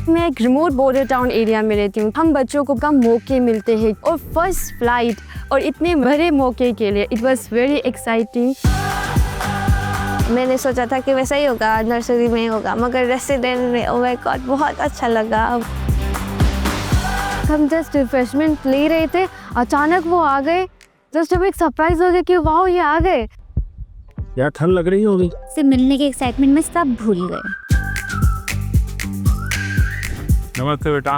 मैं एक remote border town area में रहती हूँ। हम बच्चों को कम मौके मिलते हैं और फर्स्ट फ्लाइट और इतने बड़े मौके के लिए इट वाज वेरी एक्साइटिंग। मैंने सोचा था कि वैसा ही होगा, नर्सरी में होगा, मगर रेसिडेंट में ओह माय गॉड बहुत अच्छा लगा। हम जस्ट रिफ्रेशमेंट ले रहे थे, अचानक वो आ गए। जस्ट अब एक सरप्राइज हो गया कि वाह ये आ गए। यार ठंड लग रही होगी। से मिलने के एक्साइटमेंट में सब भूल गए। नमस्ते बेटा।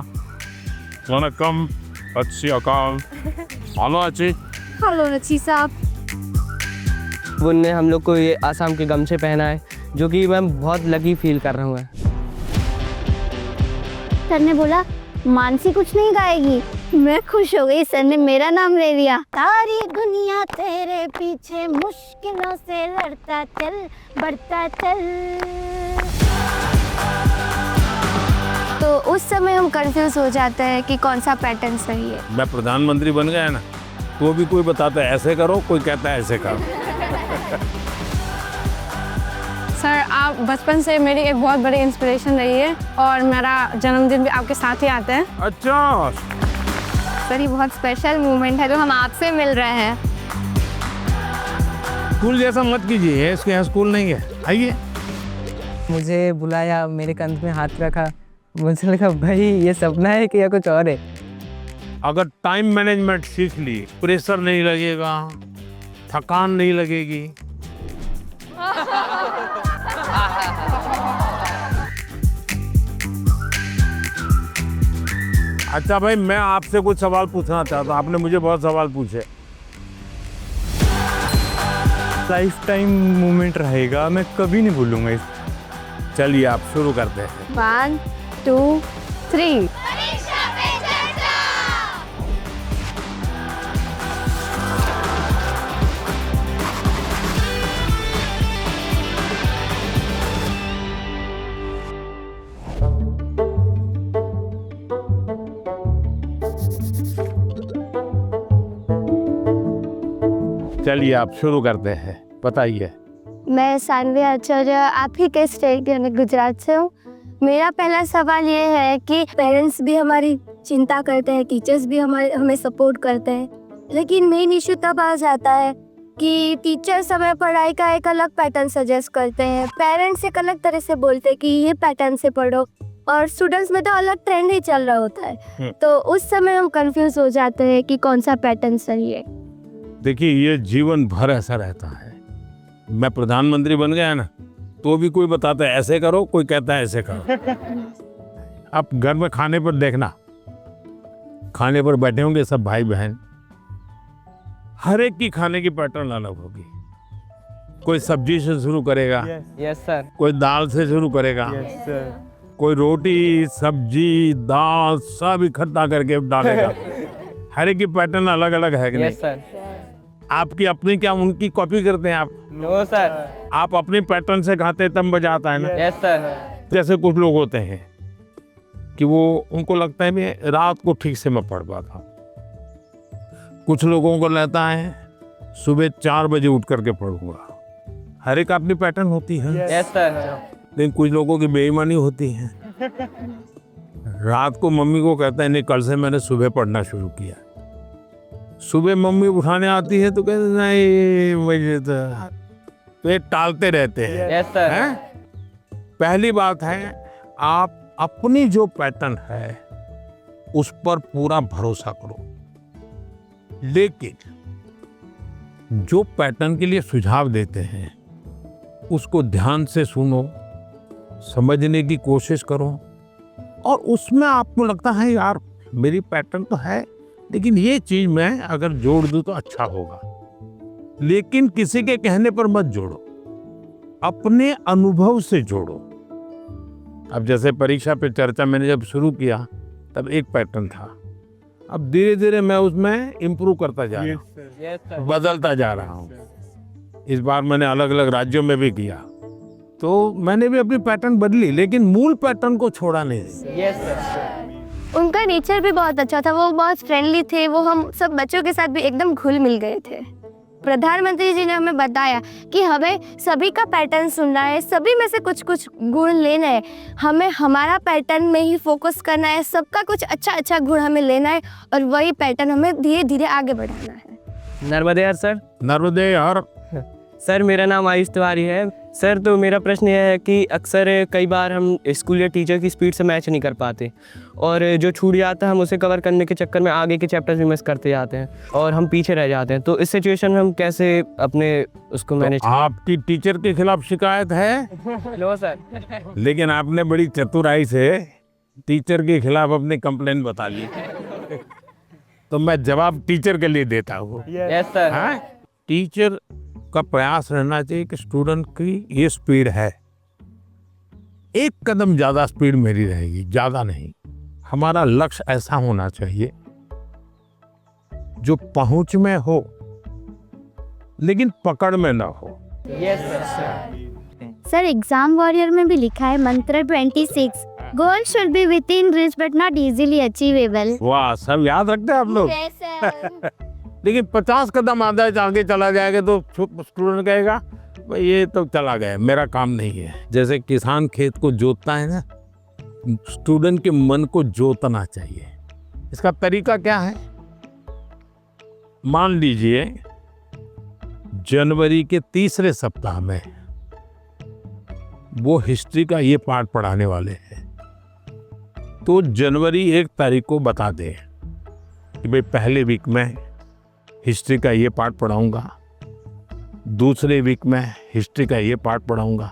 वनकम। अच्छी अकाल। हेलो अच्छी। हेलो रची साहब। उनने हम लोग को ये आसाम के गमछे पहनाए, जो कि मैं बहुत लकी फील कर रहा हूँ। सर ने बोला मानसी कुछ नहीं गाएगी। मैं खुश हो गई, सर ने मेरा नाम ले लिया। सारी दुनिया तेरे पीछे मुश्किलों से लड़ता चल, बढ़ता चल। तो उस समय हम कंफ्यूज हो जाते हैं कि कौन सा पैटर्न सही है। मैं प्रधानमंत्री बन गया ना, तो भी कोई बताता है ऐसे करो, कोई कहता है ऐसे करो। सर आप बचपन से मेरी एक बहुत बड़ी इंस्पिरेशन रही है और मेरा जन्मदिन भी आपके साथ ही आता है। अच्छा। सर ये बहुत स्पेशल मोमेंट है जो हम आपसे मिल रहे हैं। स्कूल जैसा मत कीजिए, इसके यहाँ स्कूल नहीं है। आइए। मुझे बुलाया, मेरे कंध में हाथ रखा। मुझे लगा भाई ये सपना है कि या कुछ और है। अगर टाइम मैनेजमेंट सीख ली, प्रेशर नहीं लगेगा, थकान नहीं लगेगी। अच्छा भाई, मैं आपसे कुछ सवाल पूछना चाहता हूँ। आपने मुझे बहुत सवाल पूछे। लाइफ टाइम मोमेंट रहेगा, मैं कभी नहीं भूलूंगा इस। चलिए आप शुरू करते हैं। 1 2 3। चलिए आप शुरू करते हैं, बताइए। मैं सानवी आचार्य, आप ही के स्टेट यानी गुजरात से हूँ। मेरा पहला सवाल ये है कि पेरेंट्स भी हमारी चिंता करते हैं, टीचर्स भी हमें सपोर्ट करते हैं, लेकिन मेन इशू तब आ जाता है कि टीचर्स हमें पढ़ाई का एक अलग पैटर्न सजेस्ट करते हैं, पेरेंट्स एक अलग तरह से बोलते हैं कि ये पैटर्न से पढ़ो, और स्टूडेंट्स में तो अलग ट्रेंड ही चल रहा होता है। तो उस समय हम कंफ्यूज हो जाते हैं कि कौन सा पैटर्न सही है। देखिए ये जीवन भर ऐसा रहता है। मैं प्रधानमंत्री बन गया ना, तो भी कोई बताता है ऐसे करो, कोई कहता है ऐसे करो। आप घर में खाने पर देखना, खाने पर बैठे होंगे सब भाई बहन, हर एक की खाने की पैटर्न अलग होगी। कोई सब्जी से शुरू करेगा, यस सर। कोई दाल से शुरू करेगा, कोई रोटी सब्जी दाल सब इकट्ठा करके डालेगा। हर एक की पैटर्न अलग अलग है कि नहीं? Yes sir. आपकी अपनी क्या उनकी कॉपी करते हैं आप? No sir. आप अपनी पैटर्न से खाते हैं तब मजा आता है ना। Yes sir. जैसे कुछ लोग होते हैं कि वो उनको लगता है मैं रात को ठीक से मैं पढ़ पाता। कुछ लोगों को लगता है सुबह 4 बजे उठ करके पढ़ूंगा। हर एक अपनी पैटर्न होती है। Yes sir. लेकिन कुछ लोगों की बेईमानी होती है। रात को मम्मी को कहता है नहीं कल से मैंने सुबह पढ़ना शुरू किया। सुबह मम्मी उठाने आती है तो कहते नहीं मुझे तो ये टालते रहते हैं। Yes sir. हैं? पहली बात है आप अपनी जो पैटर्न है उस पर पूरा भरोसा करो, लेकिन जो पैटर्न के लिए सुझाव देते हैं उसको ध्यान से सुनो, समझने की कोशिश करो, और उसमें आपको लगता है यार मेरी पैटर्न तो है लेकिन ये चीज मैं अगर जोड़ दूं तो अच्छा होगा, लेकिन किसी के कहने पर मत जोड़ो, अपने अनुभव से जोड़ो। अब जैसे परीक्षा पे चर्चा मैंने जब शुरू किया तब एक पैटर्न था, अब धीरे धीरे मैं उसमें इम्प्रूव करता जा रहा हूँ, बदलता जा रहा हूँ। इस बार मैंने अलग अलग राज्यों में भी किया तो मैंने भी अपनी पैटर्न बदली, लेकिन मूल पैटर्न को छोड़ा नहीं। Yes sir. उनका नेचर भी बहुत अच्छा था, वो बहुत फ्रेंडली थे, वो हम सब बच्चों के साथ भी एकदम घुल मिल गए थे। प्रधानमंत्री जी ने हमें बताया कि हमें सभी का पैटर्न सुनना है, सभी में से कुछ कुछ गुण लेना है, हमें हमारा पैटर्न में ही फोकस करना है, सबका कुछ अच्छा अच्छा गुण हमें लेना है और वही पैटर्न हमें धीरे धीरे आगे बढ़ाना है। नर्मदे यार सर। नर्मदे यार। सर मेरा नाम आयुष तिवारी है। सर तो मेरा प्रश्न यह है कि अक्सर कई बार हम स्कूल या टीचर की स्पीड से मैच नहीं कर पाते और जो छूट जाता है हम उसे कवर करने के चक्कर में आगे के चैप्टर्स भी मिस करते जाते हैं और हम पीछे रह जाते हैं। तो इस सिचुएशन में हम कैसे अपने उसको मैनेज। आपकी टीचर के खिलाफ शिकायत है? लो सर। लेकिन आपने बड़ी चतुराई से टीचर के खिलाफ अपनी कंप्लेंट बता ली। तो मैं जवाब टीचर के लिए देता हूँ। Yes sir. हाँ? टीचर का प्रयास रहना चाहिए कि स्टूडेंट की ये स्पीड है, एक कदम ज्यादा स्पीड मेरी रहेगी, ज्यादा नहीं। हमारा लक्ष्य ऐसा होना चाहिए जो पहुंच में हो लेकिन पकड़ में ना हो। Yes sir. Sir exam warrior में भी लिखा है मंत्र 26, goal should be with in reach but not easily achievable. वाह, सब याद रखते हैं आप लोग। लेकिन 50 कदम आगे चला जाएगा तो स्टूडेंट कहेगा भाई ये तो चला गया, मेरा काम नहीं है। जैसे किसान खेत को जोतता है ना, स्टूडेंट के मन को जोतना चाहिए। इसका तरीका क्या है? मान लीजिए जनवरी के तीसरे सप्ताह में वो हिस्ट्री का ये पार्ट पढ़ाने वाले हैं, तो जनवरी 1 तारीख को बता दें कि भाई पहले वीक में हिस्ट्री का ये पार्ट पढ़ाऊंगा, दूसरे वीक में हिस्ट्री का ये पार्ट पढ़ाऊंगा,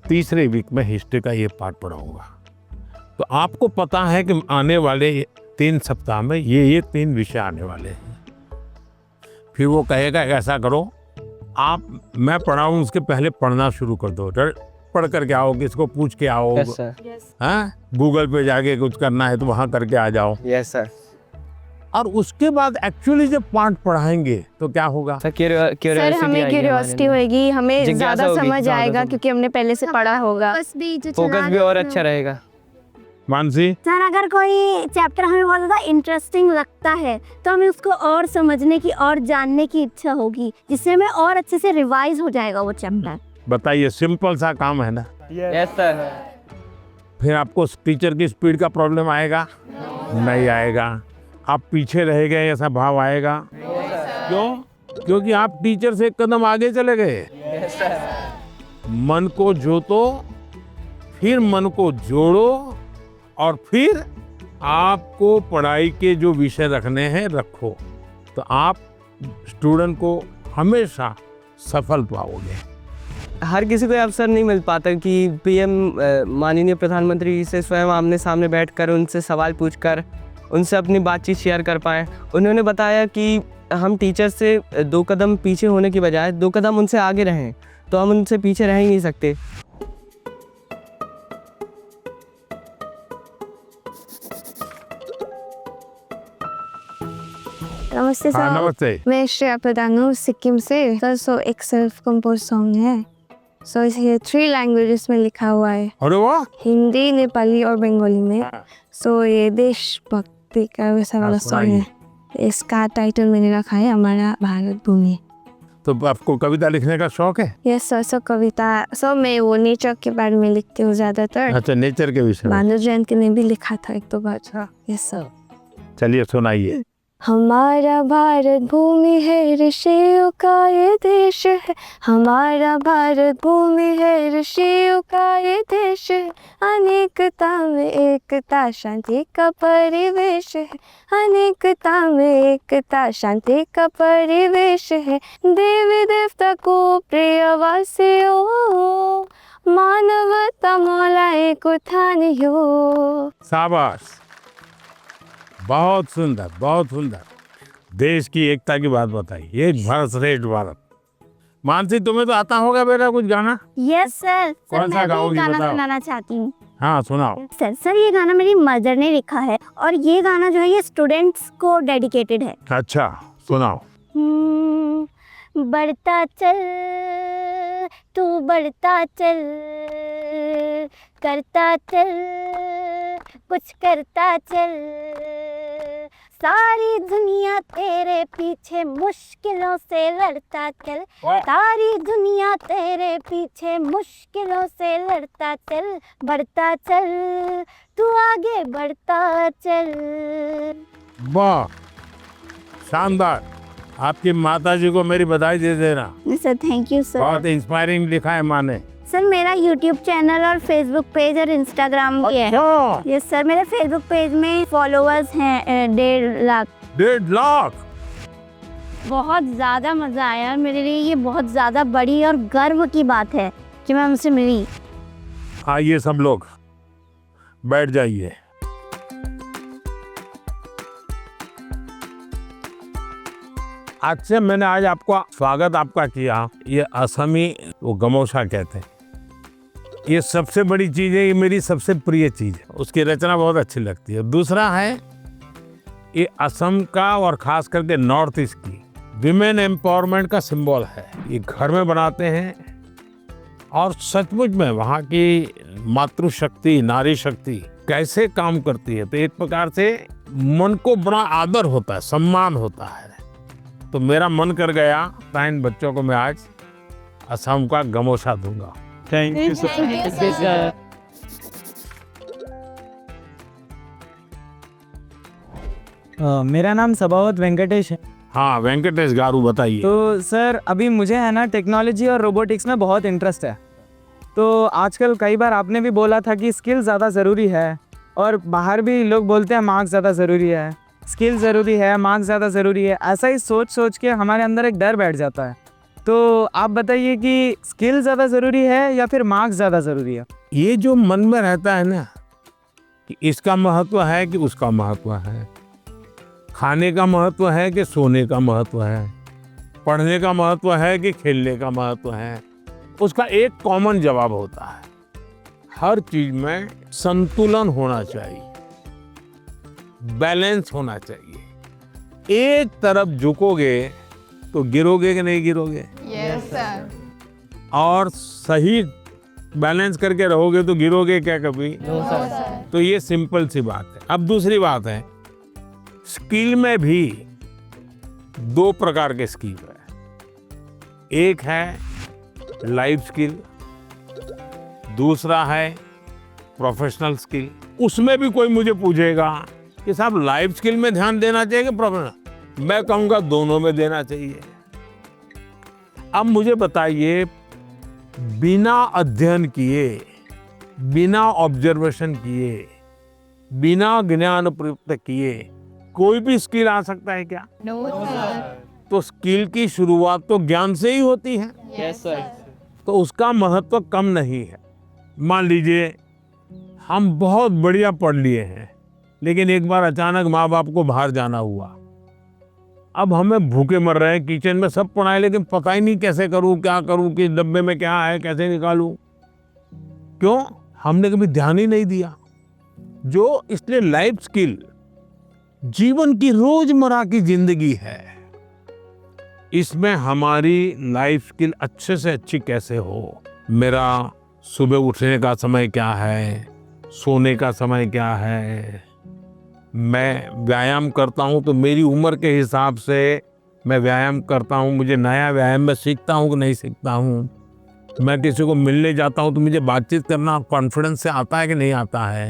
तीसरे वीक में हिस्ट्री का ये पार्ट पढ़ाऊंगा। तो आपको पता है कि आने वाले 3 सप्ताह में ये 3 विषय आने वाले हैं। फिर वो कहेगा ऐसा करो, आप मैं पढ़ाऊँ उसके पहले पढ़ना शुरू कर दो, पढ़ करके आओ, किसको पूछ के आओ। Yes sir. हाँ, गूगल पे जाके कुछ करना है तो वहाँ करके आ जाओ। Yes sir. और उसके बाद एक्चुअली जब पार्ट पढ़ाएंगे तो क्या होगा? सर सर हमें क्यूरियोसिटी होगी, हमें ज्यादा समझ आएगा क्योंकि हमने पहले से पढ़ा होगा। फोकस भी और अच्छा रहेगा। मानसी, सर अगर कोई चैप्टर हमें बहुत ज़्यादा इंटरेस्टिंग लगता है तो हमें उसको और समझने की और जानने की इच्छा होगी, जिससे हमें और अच्छे से रिवाइज हो जाएगा वो चैप्टर। बताइए, सिंपल सा काम है ना। Yes sir. फिर आपको टीचर की स्पीड का प्रॉब्लम आएगा? नहीं आएगा। आप पीछे रह गए ऐसा भाव आएगा? क्यों? क्योंकि आप टीचर से एक कदम आगे चले गए। मन को जोतो, फिर मन को जोड़ो और फिर आपको पढ़ाई के जो विषय रखने हैं रखो, तो आप स्टूडेंट को हमेशा सफल पाओगे। हर किसी को ये अवसर नहीं मिल पाता कि पीएम माननीय प्रधानमंत्री से स्वयं आमने सामने बैठकर उनसे सवाल पूछकर उनसे अपनी बातचीत शेयर कर पाएँ। उन्होंने बताया कि हम टीचर से 2 कदम पीछे होने की बजाय 2 कदम उनसे आगे रहें, तो हम उनसे पीछे रह ही नहीं सकते। नमस्ते सर। हाँ, नमस्ते। मैं श्रेया प्रधान हूँ सिक्किम से। सर सो एक सेल्फ कंपोज सॉन्ग है, सो ये 3 लैंग्वेजेस में लिखा हुआ है। अरे वाह। हिंदी, नेपाली और बंगाली में। सो ये देशभक्ति का वैसा वाला सॉन्ग है। इसका टाइटल मैंने रखा है हमारा भारत भूमि। तो आपको कविता लिखने का शौक है? Yes sir. सो कविता, सो मैं वो नेचर के बारे में लिखती हूँ ज्यादातर। अच्छा, नेचर के विषय में। भानु जयंती ने भी लिखा था 1-2 बार। Yes sir. चलिए सुनाइए। हमारा भारत भूमि है, ऋषियों का ये देश है। हमारा भारत भूमि है, ऋषियों का ये देश है। अनेकता में एकता, शांति का परिवेश है। अनेकता में एकता, शांति का परिवेश है। देवी देवता को प्रिय वासियों, मानवता मौला एक उठानियो। शाबाश, बहुत सुंदर, बहुत सुंदर। देश की एकता की बात बताई। एक भारत श्रेष्ठ भारत। मानसी, तुम्हें तो आता होगा बेटा कुछ गाना? Yes sir. कौन सा मैं भी गाओगी, गाना बताओ। सुनाना चाहती हूँ। हाँ, सुनाओ। सर ये गाना मेरी मदर ने लिखा है और ये गाना जो है ये स्टूडेंट्स को डेडिकेटेड है। अच्छा, सुनाओ। बढ़ता चल तू बढ़ता चल, करता चल कुछ करता चल, सारी दुनिया तेरे पीछे मुश्किलों से लड़ता चल, सारी दुनिया तेरे पीछे मुश्किलों से लड़ता चल, बढ़ता चल तू आगे बढ़ता चल। वाह, शानदार। आपकी माता जी को मेरी बधाई दे देना। Sir thank you sir. बहुत इंस्पायरिंग लिखा है माँ ने। सर मेरा यूट्यूब चैनल और फेसबुक पेज और इंस्टाग्राम भी है। यस सर, मेरे फेसबुक पेज में फॉलोअर्स हैं 1.5 लाख। 1.5 लाख। बहुत ज़्यादा मज़ा आया और मेरे लिए ये बहुत ज़्यादा बड़ी और गर्व की बात है कि मैं उनसे मिली। आइए सब लोग बैठ जाइए। आज से मैंने आज आपको स्वागत आपका किया। ये असमी वो गमोशा कहते हैं। ये सबसे बड़ी चीज़ है, ये मेरी सबसे प्रिय चीज़ है। उसकी रचना बहुत अच्छी लगती है। दूसरा है ये असम का और खास करके नॉर्थ ईस्ट की विमेन एम्पावरमेंट का सिंबल है। ये घर में बनाते हैं और सचमुच में वहाँ की मातृशक्ति, नारी शक्ति कैसे काम करती है, तो एक प्रकार से मन को बड़ा आदर होता है, सम्मान होता है। तो मेरा मन कर गया था इन बच्चों को मैं आज असम का गमोशा दूंगा। Thank you sir. मेरा नाम सबावत वेंकटेश है। हाँ वेंकटेश गारू, बताइए। तो सर अभी मुझे है ना टेक्नोलॉजी और रोबोटिक्स में बहुत इंटरेस्ट है। तो आजकल कई बार आपने भी बोला था कि स्किल ज़्यादा ज़रूरी है, और बाहर भी लोग बोलते हैं मार्क्स ज़्यादा ज़रूरी है, स्किल ज़रूरी है, मार्क्स ज़्यादा ज़रूरी है। ऐसा ही सोच सोच के हमारे अंदर एक डर बैठ जाता है। तो आप बताइए कि स्किल ज़्यादा ज़रूरी है या फिर मार्क्स ज़्यादा ज़रूरी है? ये जो मन में रहता है ना कि इसका महत्व है कि उसका महत्व है, खाने का महत्व है कि सोने का महत्व है, पढ़ने का महत्व है कि खेलने का महत्व है, उसका एक कॉमन जवाब होता है, हर चीज में संतुलन होना चाहिए, बैलेंस होना चाहिए। एक तरफ झुकोगे तो गिरोगे कि नहीं गिरोगे? Yes sir. और सही बैलेंस करके रहोगे तो गिरोगे क्या कभी? No sir. तो ये सिंपल सी बात है। अब दूसरी बात है, स्किल में भी 2 प्रकार के स्किल है। एक है लाइफ स्किल, दूसरा है प्रोफेशनल स्किल। उसमें भी कोई मुझे पूछेगा कि साहब लाइफ स्किल में ध्यान देना चाहिए कि प्रोफेशनल, मैं कहूँगा दोनों में देना चाहिए। अब मुझे बताइए, बिना अध्ययन किए, बिना ऑब्जर्वेशन किए, बिना ज्ञान प्राप्त किए कोई भी स्किल आ सकता है क्या? No sir. तो स्किल की शुरुआत तो ज्ञान से ही होती है। Yes sir. तो उसका महत्व कम नहीं है। मान लीजिए हम बहुत बढ़िया पढ़ लिए हैं, लेकिन एक बार अचानक माँ बाप को बाहर जाना हुआ, अब हमें भूखे मर रहे हैं, किचन में सब पड़ा है, लेकिन पता ही नहीं कैसे करूँ, क्या करूँ, कि डब्बे में क्या है, कैसे निकालूं। क्यों? हमने कभी ध्यान ही नहीं दिया। जो इसलिए लाइफ स्किल जीवन की रोजमर्रा की जिंदगी है, इसमें हमारी लाइफ स्किल अच्छे से अच्छी कैसे हो। मेरा सुबह उठने का समय क्या है, सोने का समय क्या है, मैं व्यायाम करता हूँ तो मेरी उम्र के हिसाब से मैं व्यायाम करता हूँ, मुझे नया व्यायाम में सीखता हूँ कि नहीं सीखता हूँ। मैं किसी को मिलने जाता हूँ तो मुझे बातचीत करना कॉन्फिडेंस से आता है कि नहीं आता है।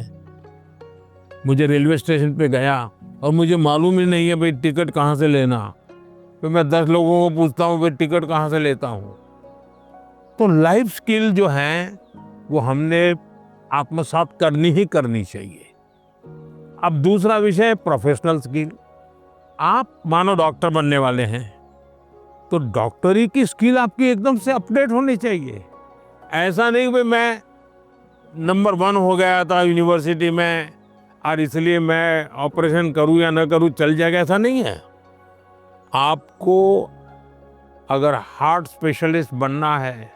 मुझे रेलवे स्टेशन पे गया और मुझे मालूम ही नहीं है भाई टिकट कहाँ से लेना, तो मैं 10 लोगों को पूछता हूँ भाई टिकट कहाँ से लेता हूँ। तो लाइफ स्किल जो है वो हमने आत्मसात करनी ही करनी चाहिए। अब दूसरा विषय प्रोफेशनल स्किल। आप मानो डॉक्टर बनने वाले हैं, तो डॉक्टरी की स्किल आपकी एकदम से अपडेट होनी चाहिए। ऐसा नहीं कि मैं नंबर 1 हो गया था यूनिवर्सिटी में और इसलिए मैं ऑपरेशन करूं या न करूं चल जाएगा, ऐसा नहीं है। आपको अगर हार्ट स्पेशलिस्ट बनना है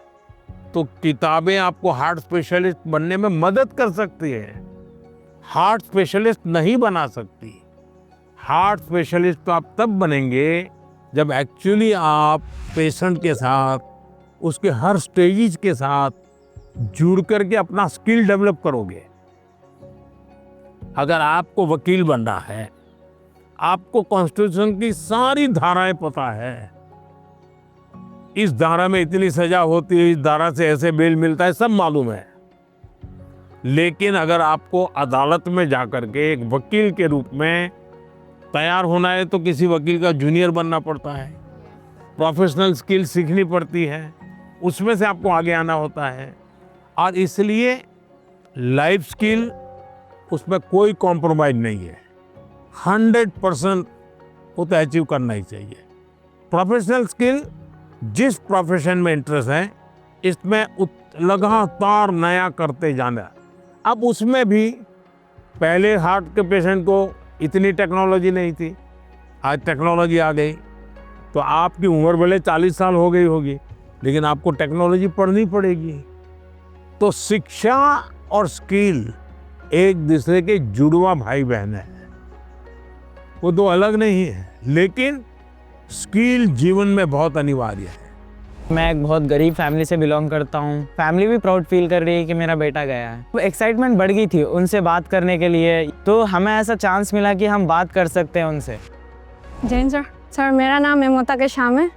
तो किताबें आपको हार्ट स्पेशलिस्ट बनने में मदद कर सकती है, हार्ट स्पेशलिस्ट नहीं बना सकती। हार्ट स्पेशलिस्ट तो आप तब बनेंगे जब एक्चुअली आप पेशेंट के साथ, उसके हर स्टेजेस के साथ जुड़ करके अपना स्किल डेवलप करोगे। अगर आपको वकील बनना है, आपको कॉन्स्टिट्यूशन की सारी धाराएं पता है, इस धारा में इतनी सजा होती है, इस धारा से ऐसे बेल मिलता है, सब मालूम है। लेकिन अगर आपको अदालत में जाकर के एक वकील के रूप में तैयार होना है तो किसी वकील का जूनियर बनना पड़ता है, प्रोफेशनल स्किल सीखनी पड़ती है, उसमें से आपको आगे आना होता है। और इसलिए लाइफ स्किल, उसमें कोई कॉम्प्रोमाइज नहीं है, 100% वो तो अचीव करना ही चाहिए। प्रोफेशनल स्किल, जिस प्रोफेशन में इंटरेस्ट है, इसमें लगातार नया करते जाना। अब उसमें भी पहले हार्ट के पेशेंट को इतनी टेक्नोलॉजी नहीं थी, आज टेक्नोलॉजी आ गई, तो आपकी उम्र भले 40 साल हो गई होगी, लेकिन आपको टेक्नोलॉजी पढ़नी पड़ेगी। तो शिक्षा और स्किल एक दूसरे के जुड़वा भाई बहन है, वो दो अलग नहीं है, लेकिन स्किल जीवन में बहुत अनिवार्य है। मैं एक बहुत गरीब फैमिली से बिलोंग करता हूँ। फैमिली भी प्राउड फील कर रही है कि मेरा बेटा गया है। एक्साइटमेंट बढ़ गई थी उनसे बात करने के लिए, तो हमें ऐसा चांस मिला कि हम बात कर सकते हैं उनसे। जैन सर। सर, मेरा नाम मेमोता के शाम है,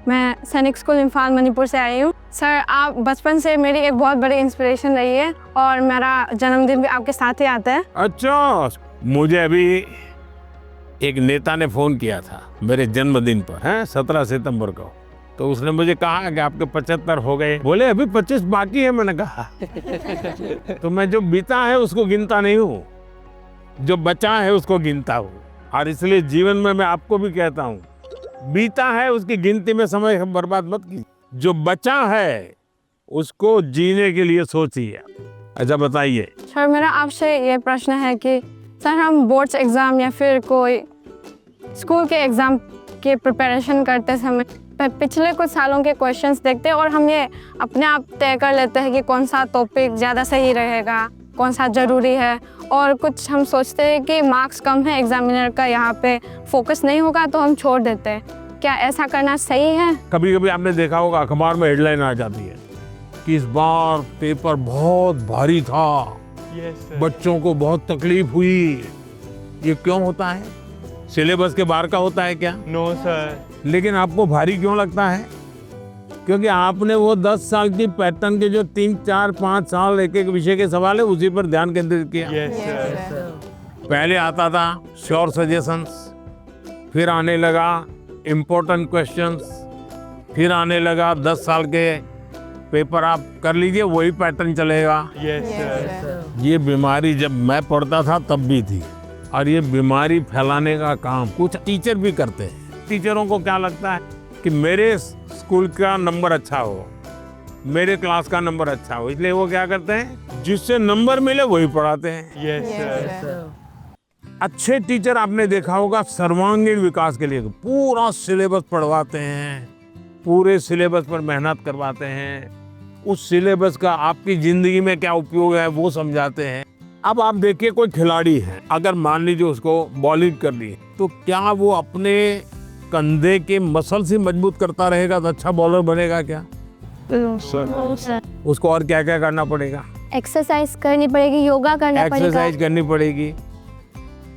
मैं सैनिक स्कूल इम्फाल मणिपुर से आई हूँ। सर, आप बचपन से मेरी एक बहुत बड़ी इंस्पिरेशन रही है और मेरा जन्मदिन भी आपके साथ ही आता है। अच्छा, मुझे अभी एक नेता ने फोन किया था मेरे जन्मदिन पर, है 17 सितंबर को, तो उसने मुझे कहा कि आपके 75 हो गए, बोले अभी 25 बाकी है। मैंने कहा तो मैं जो बीता है उसको गिनता नहीं हूँ, जो बचा है उसको गिनता हूँ। और इसलिए जीवन में मैं आपको भी कहता हूँ, बीता है उसकी गिनती में समय बर्बाद मत कीजिए, जो बचा है उसको जीने के लिए सोचिए। अच्छा बताइए। सर, मेरा आपसे ये प्रश्न है कि सर, हम बोर्ड्स एग्ज़ाम या फिर कोई स्कूल के एग्ज़ाम के प्रिपरेशन करते समय पिछले कुछ सालों के क्वेश्चंस देखते हैं और हम ये अपने आप तय कर लेते हैं कि कौन सा टॉपिक ज़्यादा सही रहेगा, कौन सा ज़रूरी है, और कुछ हम सोचते हैं कि मार्क्स कम है एग्जामिनर का, यहाँ पे फोकस नहीं होगा तो हम छोड़ देते हैं। क्या ऐसा करना सही है? कभी कभी आपने देखा होगा अखबार में हेडलाइन आ जाती है कि इस बार पेपर बहुत भारी था, बच्चों को बहुत तकलीफ हुई। ये क्यों होता है? सिलेबस के बाहर का होता है क्या? No sir. लेकिन आपको भारी क्यों लगता है? क्योंकि आपने वो 10 साल की पैटर्न के जो 3, 4, 5 साल एक एक विषय के सवाल है उसी पर ध्यान केंद्रित किया। पहले आता था श्योर सजेशंस, फिर आने लगा इम्पोर्टेंट क्वेश्चंस, फिर आने लगा 10 साल के पेपर आप कर लीजिए, वही पैटर्न चलेगा। ये बीमारी जब मैं पढ़ता था तब भी थी, और ये बीमारी फैलाने का काम कुछ टीचर भी करते हैं। टीचरों को क्या लगता है कि मेरे स्कूल का नंबर अच्छा हो, मेरे क्लास का नंबर अच्छा हो, इसलिए वो क्या करते हैं, जिससे नंबर मिले वही पढ़ाते हैं। अच्छे टीचर आपने देखा होगा सर्वांगीण विकास के लिए पूरा सिलेबस पढ़वाते हैं, पूरे सिलेबस पर मेहनत करवाते हैं, उस सिलेबस का आपकी जिंदगी में क्या उपयोग है वो समझाते हैं। अब आप देखिए कोई खिलाड़ी है, अगर मान लीजिए उसको बॉलिंग करनी है, तो क्या वो अपने कंधे के मसल से मजबूत करता रहेगा तो अच्छा बॉलर बनेगा क्या? उसको और क्या क्या करना पड़ेगा? एक्सरसाइज करनी पड़ेगी, योगा करना पड़ेगा, एक्सरसाइज करनी पड़ेगी,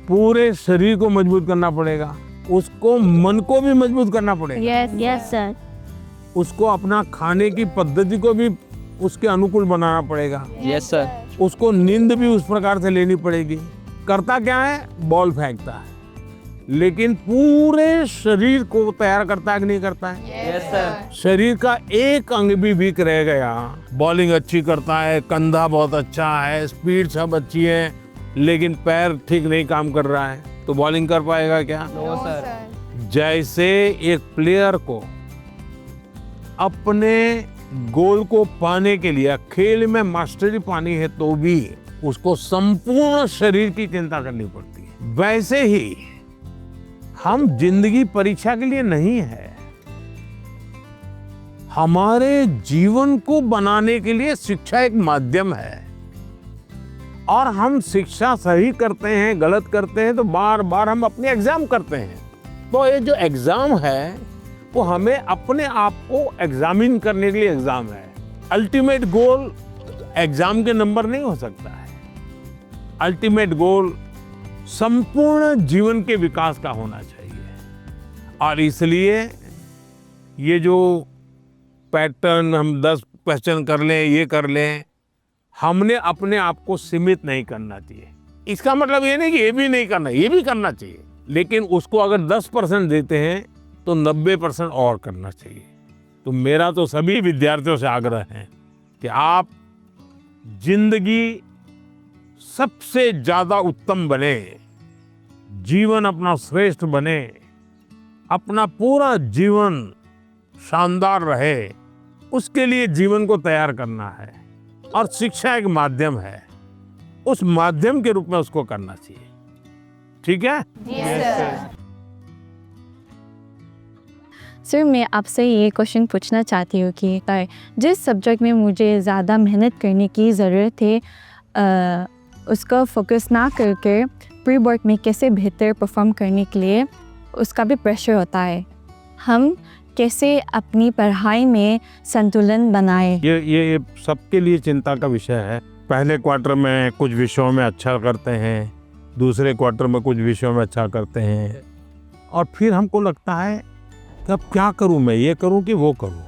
पूरे शरीर को मजबूत करना पड़ेगा, उसको मन को भी मजबूत करना पड़ेगा। Yes sir. उसको अपना खाने की पद्धति को भी उसके अनुकूल बनाना पड़ेगा। Yes sir. उसको नींद भी उस प्रकार से लेनी पड़ेगी। करता क्या है? बॉल फेंकता है, लेकिन पूरे शरीर को तैयार करता है कि नहीं करता है? Yes sir. शरीर का एक अंग भी वीक रह गया, बॉलिंग अच्छी करता है, कंधा बहुत अच्छा है, स्पीड सब अच्छी है, लेकिन पैर ठीक नहीं काम कर रहा है, तो बॉलिंग कर पाएगा क्या? No sir. जैसे एक प्लेयर को अपने गोल को पाने के लिए खेल में मास्टरी पानी है तो भी उसको संपूर्ण शरीर की चिंता करनी पड़ती है। वैसे ही हम जिंदगी परीक्षा के लिए नहीं है, हमारे जीवन को बनाने के लिए शिक्षा एक माध्यम है, और हम शिक्षा सही करते हैं गलत करते हैं तो बार बार हम अपने एग्जाम करते हैं। तो ये जो एग्जाम है वो हमें अपने आप को एग्जामिन करने के लिए एग्जाम है। अल्टीमेट गोल एग्जाम के नंबर नहीं हो सकता है। अल्टीमेट गोल संपूर्ण जीवन के विकास का होना चाहिए। और इसलिए ये जो पैटर्न हम 10 क्वेश्चन कर लें, ये कर लें, हमने अपने आप को सीमित नहीं करना चाहिए। इसका मतलब ये नहीं कि ये भी नहीं करना, ये भी करना चाहिए, लेकिन उसको अगर 10% देते हैं तो 90% और करना चाहिए। तो मेरा तो सभी विद्यार्थियों से आग्रह है कि आप जिंदगी सबसे ज्यादा उत्तम बने, जीवन अपना श्रेष्ठ बने, अपना पूरा जीवन शानदार रहे, उसके लिए जीवन को तैयार करना है। और शिक्षा एक माध्यम है, उस माध्यम के रूप में उसको करना चाहिए। ठीक है? सर, मैं आपसे ये क्वेश्चन पूछना चाहती हूँ कि जिस सब्जेक्ट में मुझे ज़्यादा मेहनत करने की ज़रूरत है, उसका फोकस ना करके प्री बोर्ड में कैसे बेहतर परफॉर्म करने के लिए उसका भी प्रेशर होता है। हम कैसे अपनी पढ़ाई में संतुलन बनाएं? ये सबके लिए चिंता का विषय है। पहले क्वार्टर में कुछ विषयों में अच्छा करते हैं, दूसरे क्वार्टर में कुछ विषयों में अच्छा करते हैं, और फिर हमको लगता है कि अब क्या करूं, मैं ये करूं कि वो करूं।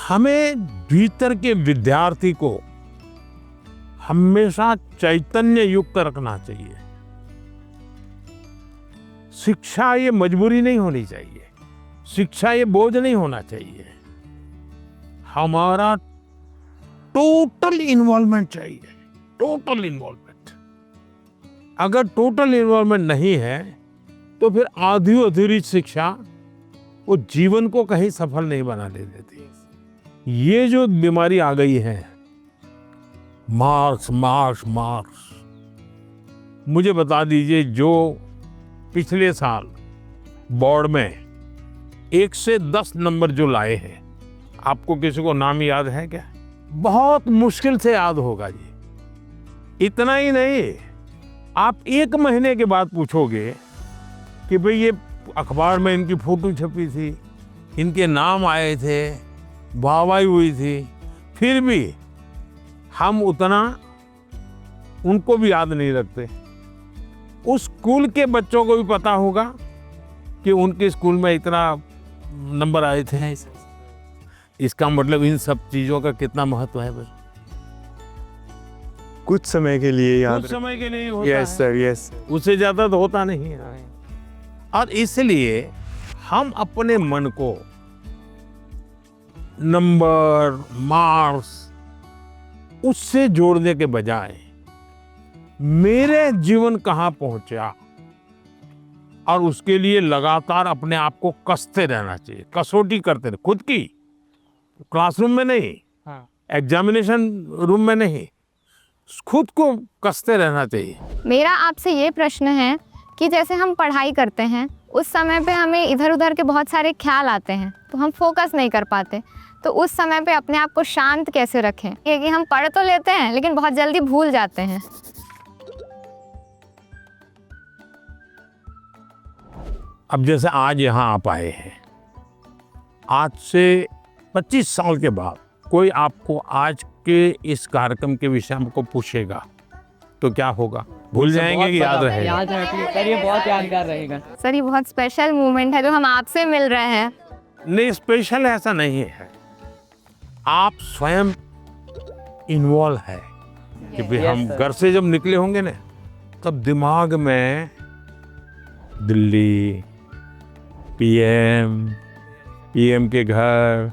हमें भीतर के विद्यार्थी को हमेशा चैतन्य युक्त रखना चाहिए। शिक्षा ये मजबूरी नहीं होनी चाहिए, शिक्षा ये बोझ नहीं होना चाहिए। हमारा टोटल इन्वॉल्वमेंट चाहिए, टोटल इन्वॉल्वमेंट। अगर टोटल इन्वॉल्वमेंट नहीं है तो फिर आधी अधूरी शिक्षा वो जीवन को कहीं सफल नहीं बना ले देती। ये जो बीमारी आ गई है, मार्क्स मार्क्स मार्क्स, मुझे बता दीजिए, जो पिछले साल बोर्ड में 1 से 10 नंबर जो लाए हैं, आपको किसी को नाम याद है क्या? बहुत मुश्किल से याद होगा जी। इतना ही नहीं, आप 1 महीने के बाद पूछोगे कि भाई ये अखबार में इनकी फोटो छपी थी, इनके नाम आए थे, वाहवाही हुई थी, फिर भी हम उतना उनको भी याद नहीं रखते। उस स्कूल के बच्चों को भी पता होगा कि उनके स्कूल में इतना नंबर आए थे। इसका मतलब इन सब चीजों का कितना महत्व है बस कुछ समय के लिए याद कुछ समय के लिए होता यस है, सर, यस। उससे ज्यादा तो होता नहीं है। और इसलिए हम अपने मन को नंबर, मार्क्स, उससे जोड़ने के बजाय मेरे जीवन कहाँ पहुंचा, और उसके लिए लगातार अपने आप को कसते रहना चाहिए, कसौटी करते रहे, खुद की, क्लासरूम में नहीं, एग्जामिनेशन रूम में नहीं, खुद को कसते रहना चाहिए। मेरा आपसे ये प्रश्न है कि जैसे हम पढ़ाई करते हैं उस समय पे हमें इधर उधर के बहुत सारे ख्याल आते हैं, तो हम फोकस नहीं कर पाते, तो उस समय पे अपने आप को शांत कैसे रखें? ये कि हम पढ़ तो लेते हैं लेकिन बहुत जल्दी भूल जाते हैं। अब जैसे आज यहाँ आप आए हैं, आज से 25 साल के बाद कोई आपको आज के इस कार्यक्रम के विषय में पूछेगा तो क्या होगा? भूल जाएंगे कि याद रहेगा? याद रखिए सर, ये बहुत यादगार रहेगा। सर, ये बहुत स्पेशल मोमेंट है जो हम आपसे मिल रहे हैं। नहीं, स्पेशल ऐसा नहीं है, आप स्वयं इन्वॉल्व है कि भाई हम घर से जब निकले होंगे ना, तब दिमाग में दिल्ली, पीएम के घर,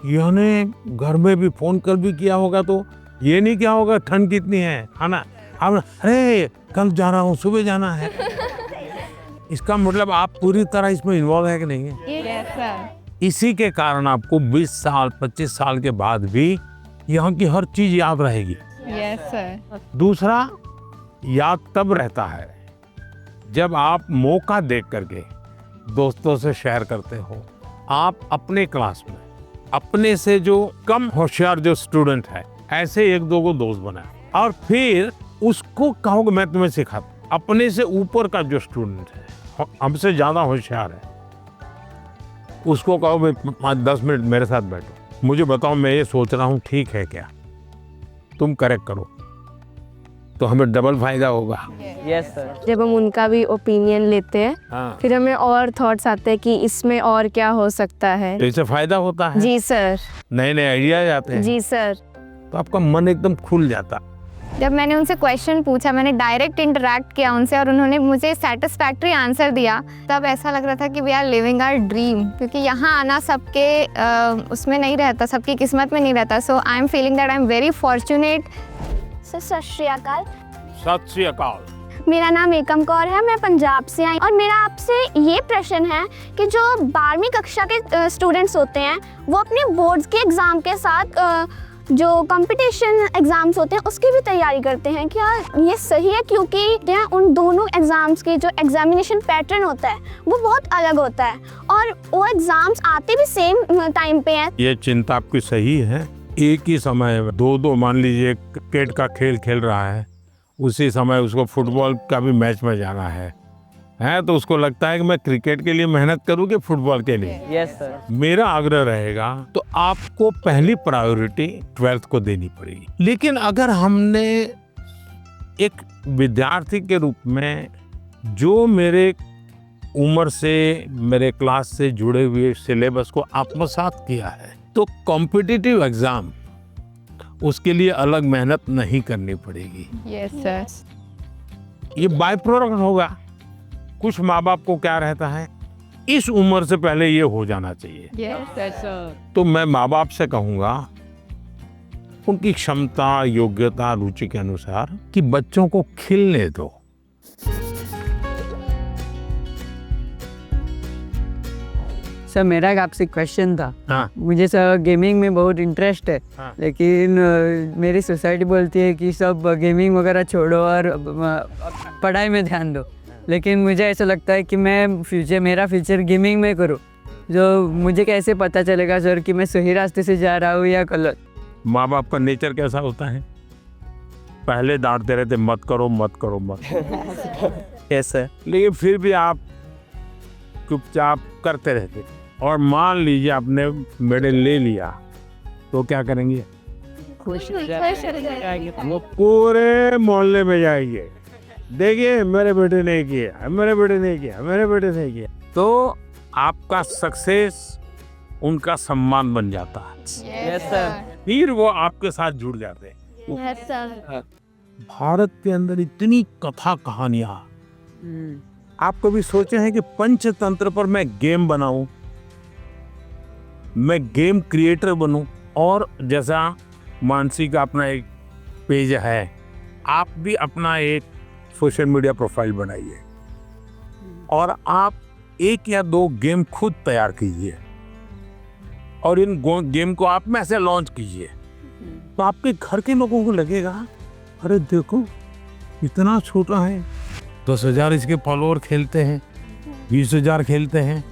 यानी घर में भी फोन कर भी किया होगा तो ये नहीं क्या होगा ठंड कितनी है ना, अब अरे कल जा रहा हूँ, सुबह जाना है। इसका मतलब आप पूरी तरह इसमें इन्वॉल्व है कि नहीं है? Yes sir. इसी के कारण आपको 20 साल 25 साल के बाद भी यहाँ की हर चीज याद रहेगी। Yes sir. दूसरा, याद तब रहता है जब आप मौका देख करके दोस्तों से शेयर करते हो। आप अपने क्लास में अपने से जो कम होशियार जो स्टूडेंट है, ऐसे 1-2 को दोस्त बनाए और फिर उसको कहोगे मैं तुम्हें सिखाता। अपने से ऊपर का जो स्टूडेंट है, हमसे ज्यादा होशियार है, उसको कहो भाई 10 मिनट मेरे साथ बैठो, मुझे बताओ मैं ये सोच रहा हूँ ठीक है क्या, तुम करेक्ट करो। तो हमें डबल फायदा होगा। Yes sir. जब हम उनका भी ओपिनियन लेते हैं हाँ, फिर हमें और थॉट्स आते हैं कि इसमें और क्या हो सकता है। तो इससे फायदा होता है, जी सर। नए नए आइडियाज आते हैं, जी सर। तो आपका मन एकदम खुल जाता। जब मैंने उनसे क्वेश्चन पूछा, मैंने डायरेक्ट इंटरेक्ट किया उनसे और उन्होंने मुझे सेटिस्फैक्ट्री आंसर दिया, तब ऐसा लग रहा था कि we are living our dream, क्योंकि यहाँ आना सबके उसमें नहीं रहता, सबकी किस्मत में नहीं रहता। So I am feeling that I am very fortunate. Sat Sri अकाल। सत श्री अकाल। मेरा नाम एकम कौर है, मैं पंजाब से आई और मेरा आपसे ये प्रश्न है कि जो 12वीं कक्षा के स्टूडेंट्स होते हैं वो अपने बोर्ड्स के एग्ज़ाम के साथ जो कंपटीशन एग्ज़ाम्स होते हैं उसकी भी तैयारी करते हैं, क्या ये सही है? क्योंकि उन दोनों एग्ज़ाम्स के जो एग्जामिनेशन पैटर्न होता है वो बहुत अलग होता है और वो एग्ज़ाम्स आते भी सेम टाइम पे हैं। ये चिंता आपकी सही है। एक ही समय में दो मान लीजिए क्रिकेट का खेल खेल रहा है, उसी समय उसको फुटबॉल का भी मैच में जाना है तो उसको लगता है कि मैं क्रिकेट के लिए मेहनत करूँ कि फुटबॉल के लिए। Yes sir. मेरा आग्रह रहेगा तो आपको पहली प्रायोरिटी 12th को देनी पड़ेगी। लेकिन अगर हमने एक विद्यार्थी के रूप में जो मेरे उम्र से, मेरे क्लास से जुड़े हुए सिलेबस को आत्मसात किया है, तो कॉम्पिटिटिव एग्जाम उसके लिए अलग मेहनत नहीं करनी पड़ेगी। Yes sir. ये बाय प्रोडक्ट होगा। कुछ माँ बाप को क्या रहता है, इस उम्र से पहले ये हो जाना चाहिए। Yes sir. तो मैं माँ बाप से कहूँगा उनकी क्षमता, योग्यता, रुचि के अनुसार कि बच्चों को खिलने दो। सर मेरा एक आपसे क्वेश्चन था। हाँ। मुझे सर गेमिंग में बहुत इंटरेस्ट है। हाँ। लेकिन मेरी सोसाइटी बोलती है कि सब गेमिंग वगैरह छोड़ो और पढ़ाई में ध्यान दो, लेकिन मुझे ऐसा लगता है कि मेरा फ्यूचर गेमिंग में करूँ। जो मुझे कैसे पता चलेगा सर कि मैं सही रास्ते से जा रहा हूँ या गलत? माँ बाप का नेचर कैसा होता है, पहले डांटते रहते मत करो मत करो मत करो। Yes sir. लेकिन फिर भी आप चुपचाप करते रहते, और मान लीजिए आपने मेडल ले लिया तो क्या करेंगे? वो पूरे मोहल्ले में जाएंगे, देखिए मेरे बेटे ने किया, मेरे बेटे ने किया, मेरे बेटे ने किया। तो आपका सक्सेस उनका सम्मान बन जाता है। Yes sir. फिर वो आपके साथ जुड़ जाते हैं। Yes sir. भारत के अंदर इतनी कथा कहानियां, आप कभी सोचे हैं कि पंचतंत्र पर मैं गेम बनाऊं, मैं गेम क्रिएटर बनूं? और जैसा मानसी का अपना एक पेज है, आप भी अपना एक सोशल मीडिया प्रोफाइल बनाइए और आप 1 या 2 गेम खुद तैयार कीजिए और इन गेम को आप में से लॉन्च कीजिए। तो आपके घर के लोगों को लगेगा अरे देखो इतना छोटा है, 10,000 इसके फॉलोअर खेलते हैं, 20,000 खेलते हैं।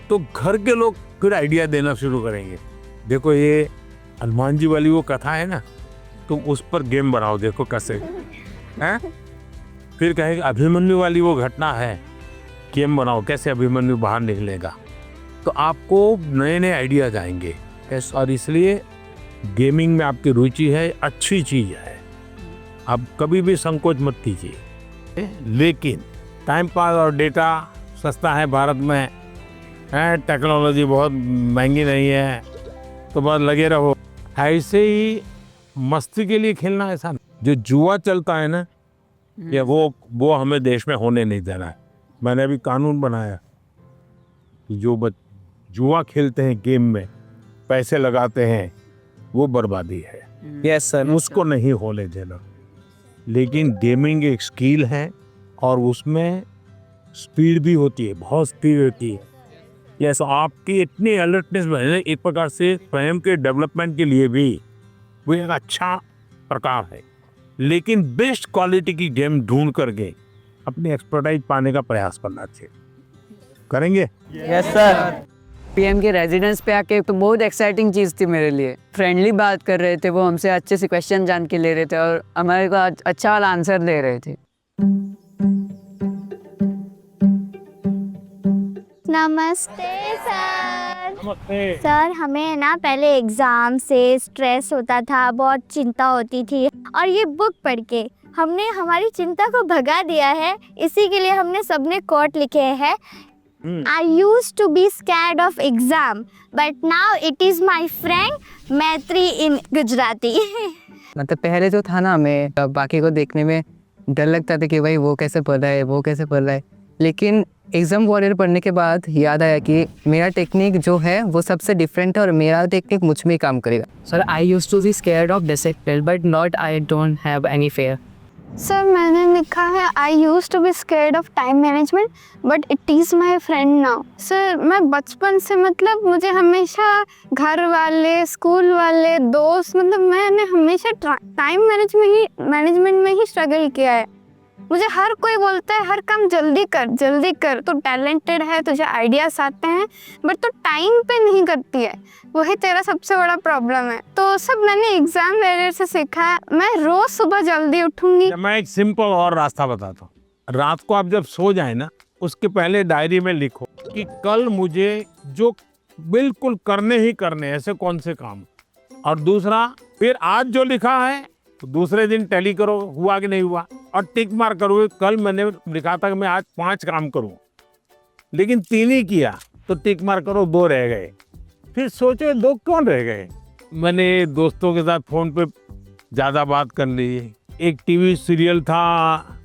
तो घर के लोग फिर आइडिया देना शुरू करेंगे, देखो ये हनुमान जी वाली वो कथा है ना, तुम उस पर गेम बनाओ, देखो कैसे हैं। फिर कहेंगे अभिमन्यु वाली वो घटना है, गेम बनाओ कैसे अभिमन्यु बाहर निकलेगा। तो आपको नए नए आइडियाज आएंगे। और इसलिए गेमिंग में आपकी रुचि है, अच्छी चीज़ है, आप कभी भी संकोच मत कीजिए। लेकिन टाइम पास और डेटा सस्ता है भारत में, टेक्नोलॉजी बहुत महंगी नहीं है, तो बस लगे रहो। ऐसे ही मस्ती के लिए खेलना, ऐसा जो जुआ चलता है ना, ये वो हमें देश में होने नहीं देना है। मैंने अभी कानून बनाया कि जो जुआ खेलते हैं, गेम में पैसे लगाते हैं, वो बर्बादी है। Yes sir. उसको नहीं होने देना। लेकिन गेमिंग एक स्किल है और उसमें स्पीड भी होती है, बहुत स्पीड होती है। यस, आपकी इतनी अलर्टनेस बने, एक प्रकार से स्वयं के डेवलपमेंट के लिए भी वो एक अच्छा प्रकार है। लेकिन बेस्ट क्वालिटी की गेम ढूंढ करके अपनी एक्सपर्टाइज पाने का प्रयास करना चाहिए। करेंगे? Yes sir. पीएम के रेजिडेंस पे आके तो बहुत एक्साइटिंग चीज़ थी मेरे लिए। फ्रेंडली बात कर रहे थे, वो हमसे अच्छे से क्वेश्चन जान के ले रहे थे और हमारे को अच्छा वाला आंसर दे रहे थे। नमस्ते सर। नमस्ते। सर हमें ना पहले एग्ज़ाम से स्ट्रेस होता था, बहुत चिंता होती थी, और ये बुक पढ़ के हमने हमारी चिंता को भगा दिया है, इसी के लिए हमने सबने कोट लिखे हैं। I used to be scared of exam, but now it is my friend मैत्री in गुजराती। मतलब पहले जो था ना, मैं बाकी को देखने में डर लगता था कि भाई वो कैसे पढ़ रहा है, वो कैसे पढ़ रहा है, लेकिन एग्ज़ाम वॉरियर पढ़ने के बाद याद आया कि मेरा टेक्निक जो है वो सबसे डिफरेंट है और मेरा टेक्निक मुझ में ही काम करेगा। Sir I used to be scared of discipline but not, I don't have any fear. Sir मैंने लिखा है I use to be scared of time management but it is my friend now. Sir मैं बचपन से मतलब मुझे हमेशा घर वाले, स्कूल वाले, दोस्त, मतलब मैंने हमेशा टाइम मैनेजमेंट में ही स्ट्रगल किया है। मुझे हर कोई बोलता है हर काम जल्दी कर, तो टैलेंटेड है, तुझे आइडियाज आते हैं, बट तो टाइम पे नहीं करती है, वही तेरा सबसे बड़ा प्रॉब्लम है। तो सब मैंने एग्जाम वगैरह से सीखा है। मैं रोज सुबह जल्दी उठूंगी। मैं एक सिंपल और रास्ता बताता हूँ। रात को आप जब सो जाए ना, उसके पहले डायरी में लिखो कि कल मुझे जो बिल्कुल करने ही करने ऐसे कौन से काम, और दूसरा फिर आज जो लिखा है तो दूसरे दिन टैली करो हुआ कि नहीं हुआ, और टिक मार करो। कल मैंने लिखा था कि मैं आज 5 काम करूं, लेकिन 3 ही किया, तो टिक मार करो, 2 रह गए। फिर सोचो 2 क्यों रह गए। मैंने दोस्तों के साथ फ़ोन पे ज़्यादा बात कर ली। एक टीवी सीरियल था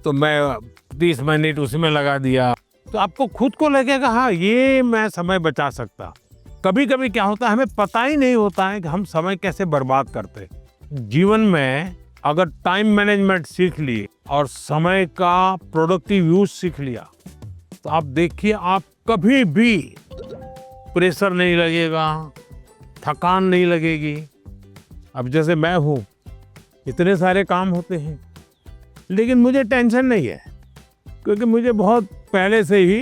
तो मैं 30 मिनट उसमें लगा दिया, तो आपको खुद को लगेगा हाँ ये मैं समय बचा सकता। कभी कभी क्या होता है, हमें पता ही नहीं होता है कि हम समय कैसे बर्बाद करते। जीवन में अगर टाइम मैनेजमेंट सीख लिए और समय का प्रोडक्टिव यूज सीख लिया, तो आप देखिए आप कभी भी प्रेशर नहीं लगेगा, थकान नहीं लगेगी। अब जैसे मैं हूँ, इतने सारे काम होते हैं, लेकिन मुझे टेंशन नहीं है, क्योंकि मुझे बहुत पहले से ही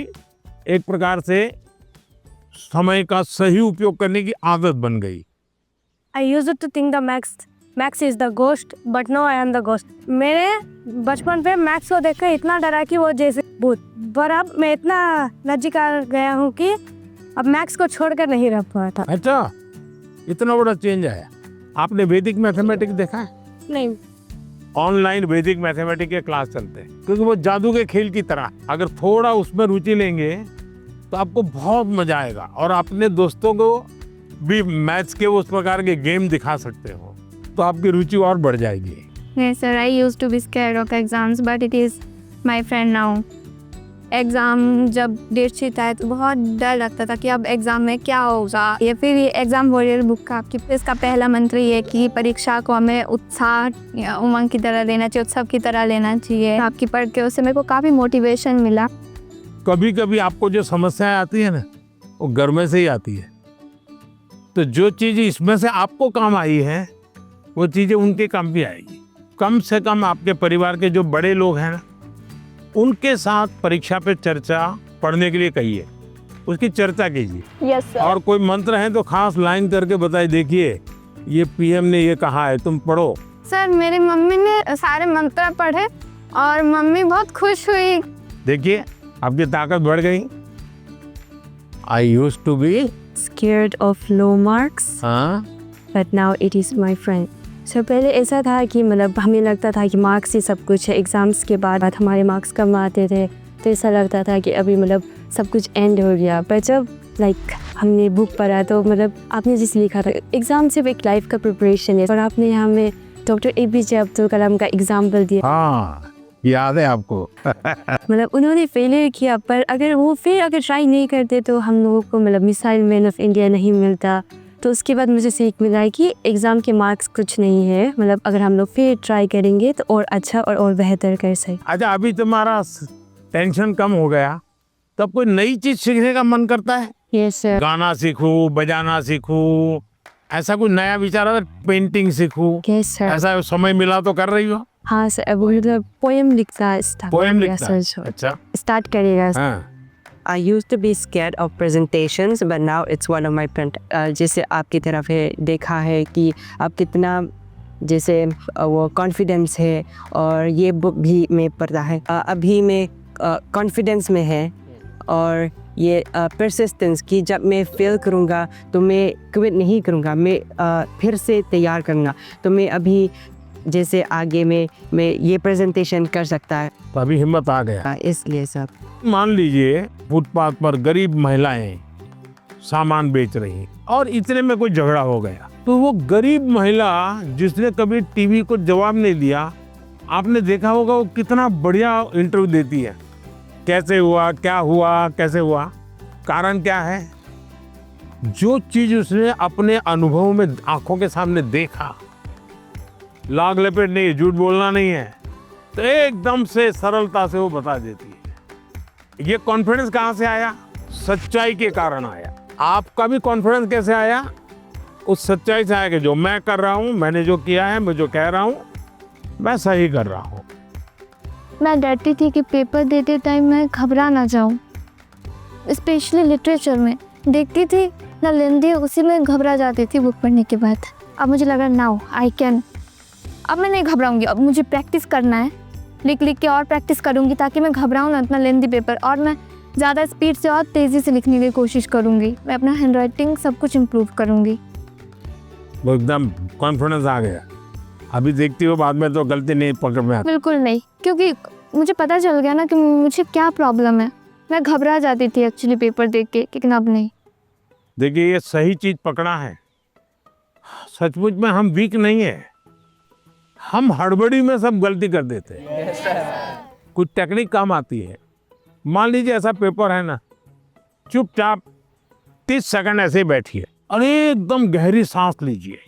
एक प्रकार से समय का सही उपयोग करने की आदत बन गई। I used to think the Max is the ghost, but now I am the ghost. मेरे बचपन पे मैक्स को देखकर इतना डरा कि वो जैसे भूत, पर अब मैं इतना नज़दीक गया हूँ कि अब मैक्स को छोड़कर नहीं रह पाता। अच्छा, इतना बड़ा चेंज आया। आपने वैदिक मैथमेटिक्स देखा है? नहीं। ऑनलाइन वैदिक मैथमेटिक्स के क्लास चलते हैं, क्योंकि वो जादू के खेल की तरह, अगर थोड़ा उसमें रुचि लेंगे तो आपको बहुत मजा आएगा, और अपने दोस्तों को भी मैथ्स के उस प्रकार के गेम दिखा सकते हो, तो आपकी रुचि और बढ़ जाएगी। Yes sir, I used to be scared of exams, but it is my friend now. Exam जब डेट शीट आए तो बहुत डर लगता था कि अब एग्ज़ाम में क्या होगा। ये फिर ये एग्ज़ाम वॉरियर बुक का आपकी इसका पहला मंत्र ये है कि परीक्षा को हमें उत्साह या उमंग की तरह लेना चाहिए, उत्सव की तरह लेना चाहिए। आपकी पढ़ के उससे मेरे को काफ़ी मोटिवेशन मिला। कभी कभी आपको जो समस्याएं आती है ना, वो घर में से ही आती है, तो जो चीज़ इसमें से आपको काम आई है वो चीज़ें उनके काम भी आएगी। कम से कम आपके परिवार के जो बड़े लोग हैं ना, उनके साथ परीक्षा पे चर्चा पढ़ने के लिए कहिए, उसकी चर्चा कीजिए। Yes sir. और कोई मंत्र है तो खास लाइन करके बताइए, देखिए ये पीएम ने ये कहा है, तुम पढ़ो। सर मेरी मम्मी ने सारे मंत्र पढ़े और मम्मी बहुत खुश हुई। देखिए आपकी ताकत बढ़ गई। I used to be Scared of low marks, but now it is my friend. So पहले ऐसा था कि मतलब हमें लगता था कि मार्क्स ही सब कुछ है। एग्ज़ाम्स के बाद हमारे मार्क्स कम आते थे, तो ऐसा लगता था कि अभी मतलब सब कुछ एंड हो गया। पर जब हमने बुक पढ़ा तो मतलब आपने जिसे लिखा था, एग्ज़ाम सिर्फ एक लाइफ का प्रिपरेशन है, और आपने यहाँ में डॉक्टर APJ अब्दुल कलाम का एग्जाम्पल दिया। हाँ, याद है आपको। मतलब उन्होंने फेलियर किया, पर अगर वो फिर ट्राई नहीं करते तो हम लोगों को मतलब मिसाइल मैन ऑफ इंडिया नहीं मिलता। तो उसके बाद मुझे सीख मिला है कि एग्ज़ाम के मार्क्स कुछ नहीं है, मतलब अगर हम लोग फिर ट्राई करेंगे तो और अच्छा और बेहतर कर सकें। अच्छा, अभी तुम्हारा टेंशन कम हो गया, तब कोई नई चीज़ सीखने का मन करता है? Yes sir. गाना सीखूं, बजाना सीखूं, ऐसा कोई नया विचार है? पेंटिंग सीखूं, यस सर। ऐसा समय मिला तो कर रही हो? हाँ सर, अब मतलब पोएम लिखता पोएम लिखता है? अच्छा, स्टार्ट करेगा। हाँ। I used to be scared of presentations, but now it's one of my friend. जैसे आपकी तरफ है देखा है कि आप कितना जैसे वो कॉन्फिडेंस है, और ये बुक भी मैं पढ़ता है। अभी मैं कॉन्फिडेंस में है, और ये परसिस्टेंस कि जब मैं फेल करूँगा तो मैं क्विट नहीं करूँगा, मैं फिर से तैयार करूँगा। तो मैं अभी जैसे आगे में मैं ये प्रेजेंटेशन कर सकता है। तो अभी हिम्मत आ गया। हाँ, इसलिए सर। मान लीजिए फुटपाथ पर गरीब महिलाएं सामान बेच रही हैं और इतने में कोई झगड़ा हो गया, तो वो गरीब महिला जिसने कभी टीवी को जवाब नहीं दिया, आपने देखा होगा वो कितना बढ़िया इंटरव्यू देती है। कैसे हुआ, क्या हुआ, कैसे हुआ, कारण क्या है? जो चीज उसने अपने अनुभव में आंखों के सामने देखा, लाग लपेट नहीं, झूठ बोलना नहीं है, तो एकदम से सरलता से वो बता देती है। ये कॉन्फिडेंस कहाँ से आया? सच्चाई के कारण आया। आपका भी कॉन्फिडेंस कैसे आया? उस सच्चाई से आया कि जो मैं कर रहा हूँ, मैंने जो किया है, मैं जो कह रहा हूँ, मैं सही कर रहा हूँ। मैं डरती थी कि पेपर देते टाइम मैं घबरा ना जाऊं, स्पेशली लिटरेचर में देखती थी ना लेंदी, उसी में घबरा जाती थी बुक पढ़ने के बाद। अब मुझे लगा नाउ आई कैन, अब मैं नहीं घबराऊंगी, अब मुझे प्रैक्टिस करना है, लिख लिख के और प्रैक्टिस करूंगी ताकि मैं घबराऊं ना इतना लेंदी पेपर, और मैं ज़्यादा स्पीड से और तेज़ी से लिखने की कोशिश करूंगी। मैं अपना हैंड राइटिंग सब कुछ इम्प्रूव करूंगी। वो एकदम कॉन्फिडेंस आ गया। अभी देखती हो बाद में तो गलती नहीं पकड़ में आती। बिल्कुल नहीं, क्योंकि मुझे पता चल गया ना कि मुझे क्या प्रॉब्लम है। मैं घबरा जाती थी एक्चुअली पेपर देख के, लेकिन अब नहीं। देखिए, ये सही चीज पकड़ा है। सचमुच में हम वीक नहीं है, हम हड़बड़ी में सब गलती कर देते हैं। कुछ टेक्निक काम आती है। मान लीजिए ऐसा पेपर है ना, चुपचाप 30 सेकंड ऐसे ही बैठिए और एकदम गहरी सांस लीजिए।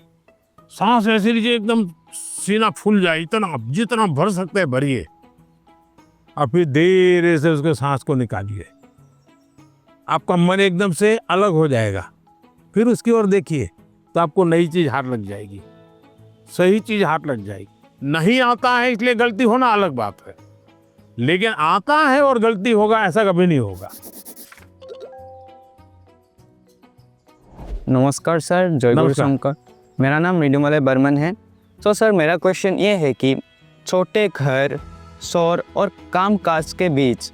सांस ऐसे लीजिए एकदम सीना फूल जाए, इतना जितना भर सकते हैं भरिए, और फिर धीरे से उसके सांस को निकालिए। आपका मन एकदम से अलग हो जाएगा। फिर उसकी ओर देखिए तो आपको नई चीज हाथ लग जाएगी, सही चीज हाथ लग जाएगी। नहीं आता है इसलिए गलती होना अलग बात है, लेकिन आता है और गलती होगा ऐसा कभी नहीं होगा। नमस्कार सर, जय गुरु नमस्कार। शंकर। मेरा नाम मृदुमलय बर्मन है। तो सर मेरा क्वेश्चन ये है कि छोटे घर, शोर और कामकाज के बीच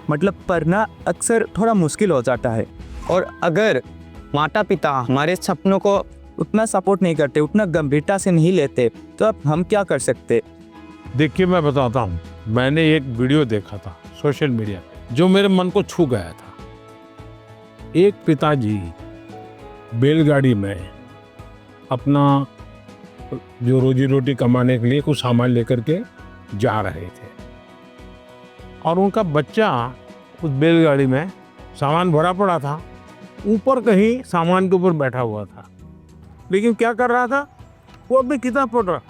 मतलब पढ़ना अक्सर थोड़ा मुश्किल हो जाता है। और अगर माता पिता हमारे सपनों को उतना सपोर्ट नहीं करते, उतना गंभीरता से नहीं लेते, तो अब हम क्या कर सकते? देखिए, मैं बताता हूँ। मैंने एक वीडियो देखा था सोशल मीडिया पे जो मेरे मन को छू गया था। एक पिताजी बैलगाड़ी में अपना जो रोजी रोटी कमाने के लिए कुछ सामान लेकर के जा रहे थे, और उनका बच्चा उस बैलगाड़ी में सामान भरा पड़ा था, ऊपर कहीं सामान के ऊपर बैठा हुआ था, लेकिन क्या कर रहा था? वो अपनी किताब पढ़ रहा,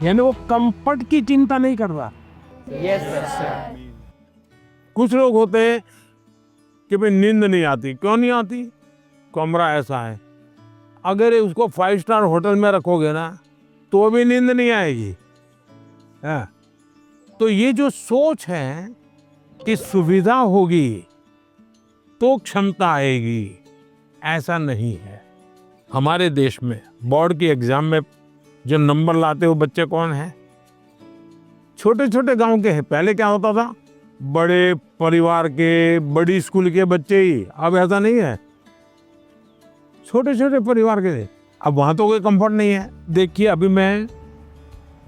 यानी वो कंफर्ट की चिंता नहीं कर रहा। कुछ लोग होते हैं कि भाई नींद नहीं आती। क्यों नहीं आती? कमरा ऐसा है, अगर उसको 5 स्टार होटल में रखोगे ना तो भी नींद नहीं आएगी। हाँ। तो ये जो सोच है कि सुविधा होगी तो क्षमता आएगी, ऐसा नहीं है। हमारे देश में बोर्ड की एग्जाम में जो नंबर लाते हो बच्चे कौन है? छोटे छोटे गांव के हैं। पहले क्या होता था? बड़े परिवार के, बड़ी स्कूल के बच्चे ही। अब ऐसा नहीं है, छोटे छोटे परिवार के थे। अब वहां तो कोई कंफर्ट नहीं है। देखिए, अभी मैं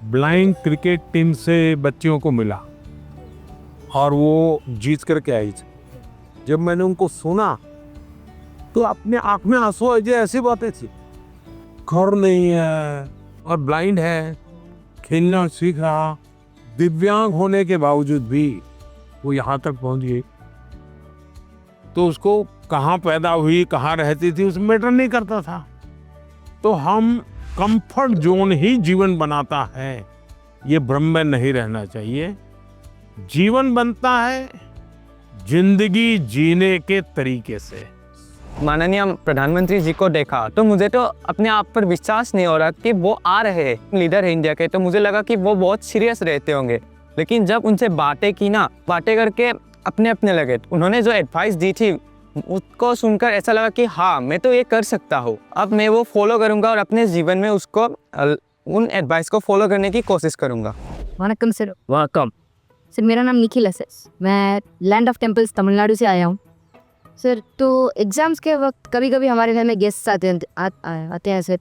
ब्लाइंड क्रिकेट टीम से बच्चियों को मिला और वो जीत करके आई थी। जब मैंने उनको सुना तो अपने आंख में आंसू आ जाए, ऐसी बातें थी। घर नहीं है और ब्लाइंड है, खेलना सीख रहा, दिव्यांग होने के बावजूद भी वो यहाँ तक पहुँच गई। तो उसको कहाँ पैदा हुई, कहाँ रहती थी, उसमें मैटर नहीं करता था। तो हम कंफर्ट जोन ही जीवन बनाता है, ये भ्रम में नहीं रहना चाहिए। जीवन बनता है जिंदगी जीने के तरीके से। माननीय प्रधानमंत्री जी को देखा तो मुझे तो अपने आप पर विश्वास नहीं हो रहा कि वो आ रहे हैं, लीडर है इंडिया के। तो मुझे लगा कि वो बहुत सीरियस रहते होंगे, लेकिन जब उनसे बातें की ना, बातें करके अपने अपने लगे। उन्होंने जो एडवाइस दी थी उसको सुनकर ऐसा लगा कि हाँ, मैं तो ये कर सकता हूँ। अब मैं वो फॉलो करूँगा और अपने जीवन में उसको उन एडवाइस को फॉलो करने की कोशिश करूँगा। वनकम सर। वेलकम सर, मेरा नाम निखिल है सर। मैं लैंड ऑफ टेम्पल्स तमिलनाडु से आया हूँ सर। तो एग्ज़ाम्स के वक्त कभी कभी हमारे घर में गेस्ट आते हैं सर।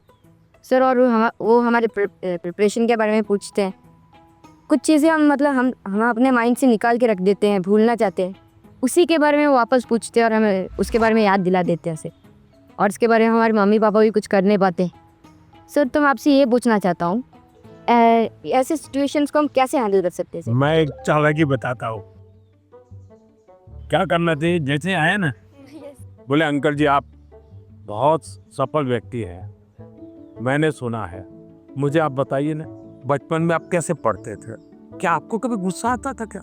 सर और वो हमारे प्रिपरेशन के बारे में पूछते हैं। कुछ चीज़ें हम अपने माइंड से निकाल के रख देते हैं, भूलना चाहते हैं, उसी के बारे में वो वापस पूछते हैं और हमें उसके बारे में याद दिला देते हैं। और इसके बारे में हमारे मम्मी पापा भी कुछ कर नहीं पाते। सर तो मैं आपसे ये पूछना चाहता हूँ, ऐसे सिचुएशंस को हम कैसे हैंडल कर सकते हैं? मैं एक चालाकी बताता हूँ। क्या करना चाहिए, जैसे आया ना, बोले अंकल जी आप बहुत सफल व्यक्ति हैं, मैंने सुना है, मुझे आप बताइए ना, बचपन में आप कैसे पढ़ते थे? क्या आपको कभी गुस्सा आता था? क्या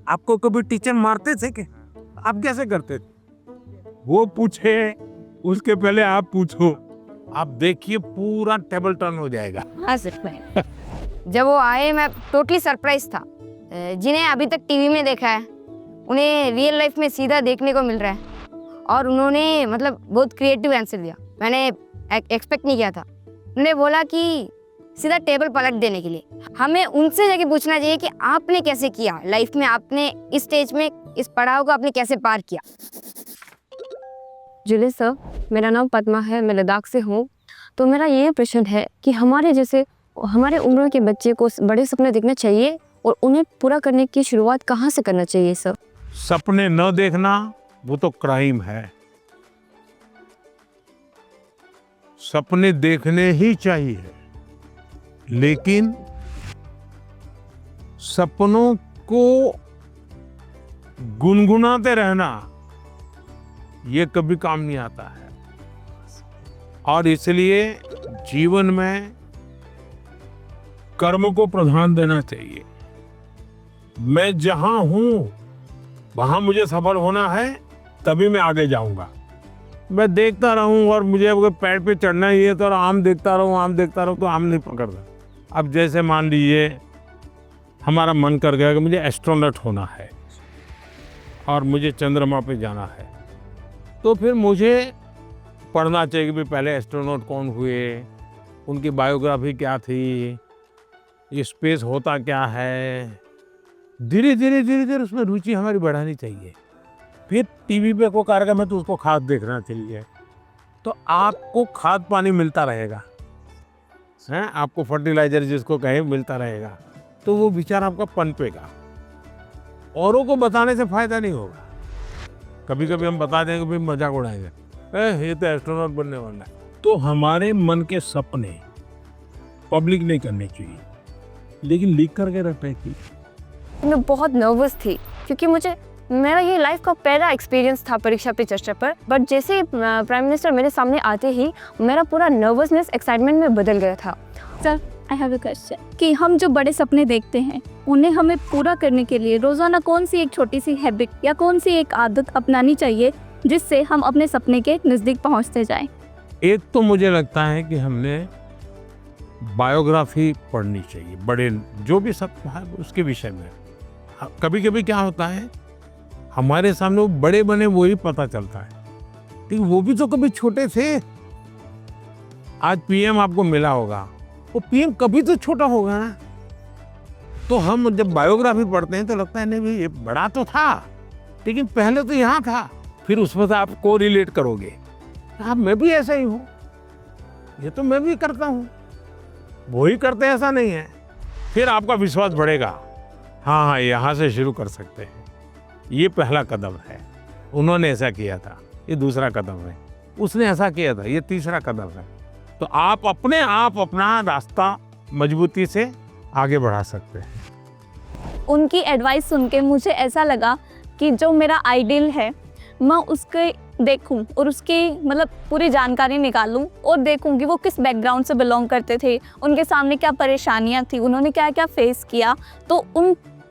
आपको कभी टीचर मारते थे? क्या आप कैसे करते थे? वो पूछे उसके पहले आप पूछो, आप देखिए पूरा टेबल टर्न हो जाएगा। हाँ सर, जब वो आए मैं टोटली सरप्राइज था। जिन्हें अभी तक टीवी में देखा है उन्हें रियल लाइफ में सीधा देखने को मिल रहा है, और उन्होंने बहुत क्रिएटिव आंसर दिया। मैंने एक्सपेक्ट नहीं किया था। उन्होंने बोला कि सीधा टेबल पलट देने के लिए। हमें उनसे जाके पूछना चाहिए कि आपने कैसे किया लाइफ में, आपने इस स्टेज में इस पड़ाव को आपने कैसे पार किया। जुले सर, मेरा नाम पद्मा है, मैं लद्दाख से हूँ। तो मेरा ये प्रश्न है कि हमारे उम्र के बच्चे को बड़े सपने देखना चाहिए और उन्हें पूरा करने की शुरुआत कहाँ से करना चाहिए सर? सपने न देखना वो तो क्राइम है। सपने देखने ही चाहिए, लेकिन सपनों को गुनगुनाते रहना ये कभी काम नहीं आता है। और इसलिए जीवन में कर्म को प्रधान देना चाहिए। मैं जहां हूं वहां मुझे सफल होना है, तभी मैं आगे जाऊंगा। मैं देखता रहूं और मुझे अगर पेड़ पे चढ़ना ही है तो आम देखता रहूं तो आम नहीं पकड़ता। अब जैसे मान लीजिए हमारा मन कर गया कि मुझे एस्ट्रोनॉट होना है और मुझे चंद्रमा पे जाना है, तो फिर मुझे पढ़ना चाहिए कि पहले एस्ट्रोनॉट कौन हुए, उनकी बायोग्राफी क्या थी, ये स्पेस होता क्या है। धीरे धीरे उसमें रुचि हमारी बढ़ानी चाहिए। फिर टीवी पे कोई कार्यक्रम है तो उसको खाद देखना चाहिए, तो आपको खाद पानी मिलता रहेगा, हैं, आपको फर्टिलाइजर जिसको कहे मिलता रहेगा, तो वो विचार आपका पनपेगा। औरों को बताने से फायदा नहीं होगा। कभी कभी हम बता देंगे, भाई मजाक उड़ाएंगे, ये तो एस्ट्रोनॉट बनने वाला है। तो हमारे मन के सपने पब्लिक नहीं करने चाहिए, लेकिन लीक करके रखने की। मैं बहुत नर्वस थी क्योंकि मेरा ये लाइफ का पहला एक्सपीरियंस था परीक्षा पे चर्चा पर। बट जैसे प्राइम मिनिस्टर मेरे सामने आते ही मेरा पूरा नर्वसनेस एक्साइटमेंट में बदल गया था। Sir, I have a question कि हम जो बड़े सपने देखते हैं उन्हें हमें पूरा करने के लिए रोज़ाना कौन सी एक छोटी सी हैबिट या कौन सी एक आदत अपनानी चाहिए जिससे हम अपने सपने के नज़दीक पहुंचते जाएं? एक तो मुझे लगता है कि हमने बायोग्राफी पढ़नी चाहिए, बड़े जो भी सब है उसके विषय में। कभी कभी क्या होता है, हमारे सामने वो बड़े बने वही पता चलता है, लेकिन वो भी तो कभी छोटे थे। आज पीएम आपको मिला होगा, वो पीएम कभी तो छोटा होगा ना। तो हम जब बायोग्राफी पढ़ते हैं तो लगता है नहीं भाई ये बड़ा तो था, लेकिन पहले तो यहाँ था। फिर उसमें से आप को रिलेट करोगे, हाँ मैं भी ऐसा ही हूँ, ये तो मैं भी करता हूँ, वो ही करते हैं ऐसा नहीं है। फिर आपका विश्वास बढ़ेगा, हाँ यहाँ से शुरू कर सकते हैं। ये पहला कदम है, उन्होंने ऐसा किया था, ये दूसरा कदम है, उसने ऐसा किया था, ये तीसरा कदम है। तो आप अपने आप अपना रास्ता मजबूती से आगे बढ़ा सकते हैं। उनकी एडवाइस सुन के मुझे ऐसा लगा कि जो मेरा आइडियल है मैं उसके देखूं और उसकी पूरी जानकारी निकालूं और देखूं कि वो किस बैकग्राउंड से बिलोंग करते थे, उनके सामने क्या परेशानियां थी, उन्होंने क्या क्या फेस किया। तो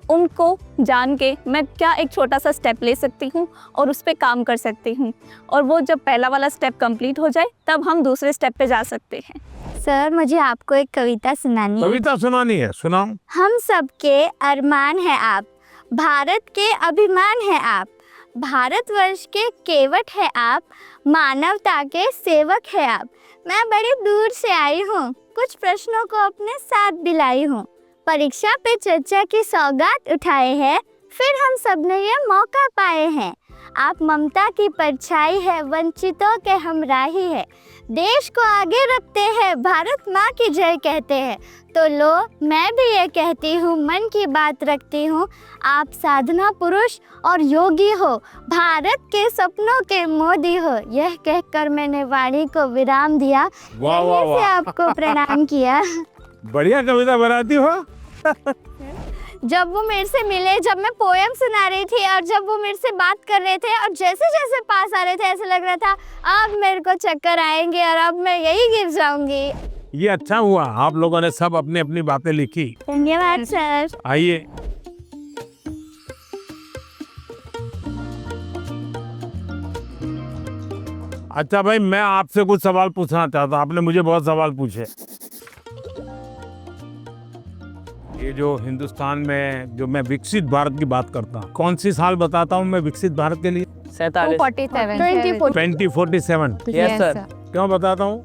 उनको जान के मैं क्या एक छोटा सा स्टेप ले सकती हूँ और उस पर काम कर सकती हूँ, और वो जब पहला वाला स्टेप कंप्लीट हो जाए तब हम दूसरे स्टेप पे जा सकते हैं। सर, मुझे आपको एक कविता सुनानी है। कविता सुनानी है, सुनाओ। हम सबके अरमान है आप, भारत के अभिमान है आप, भारतवर्ष के केवट है आप, मानवता के सेवक है आप। मैं बड़ी दूर से आई हूँ, कुछ प्रश्नों को अपने साथ दिलाई हूँ, परीक्षा पे चर्चा की सौगात उठाए हैं, फिर हम सब ने ये मौका पाए हैं। आप ममता की परछाई है, वंचितों के हमराही है, देश को आगे रखते हैं, भारत माँ की जय कहते हैं। तो लो, मैं भी ये कहती हूँ, मन की बात रखती हूँ, आप साधना पुरुष और योगी हो, भारत के सपनों के मोदी हो। यह कहकर मैंने वाणी को विराम दिया, वाह वाह से वाह, आपको प्रणाम किया। बढ़िया कविता बनाती हो। जब वो मेरे से मिले, जब मैं पोएम सुना रही थी और जब वो मेरे से बात कर रहे थे और जैसे जैसे पास आ रहे थे, ऐसे लग रहा था अब मेरे को चक्कर आएंगे और अब मैं यही गिर जाऊंगी। ये अच्छा हुआ, आप लोगों ने सब अपनी अपनी बातें लिखी। धन्यवाद सर। आइए, अच्छा भाई, मैं आपसे कुछ सवाल पूछना चाहता हूँ। आपने मुझे बहुत सवाल पूछे। ये जो हिंदुस्तान में जो मैं विकसित भारत की बात करता हूँ, कौन सी साल बताता हूँ मैं विकसित भारत के लिए? 2047। Yes sir. क्यों बताता हूँ?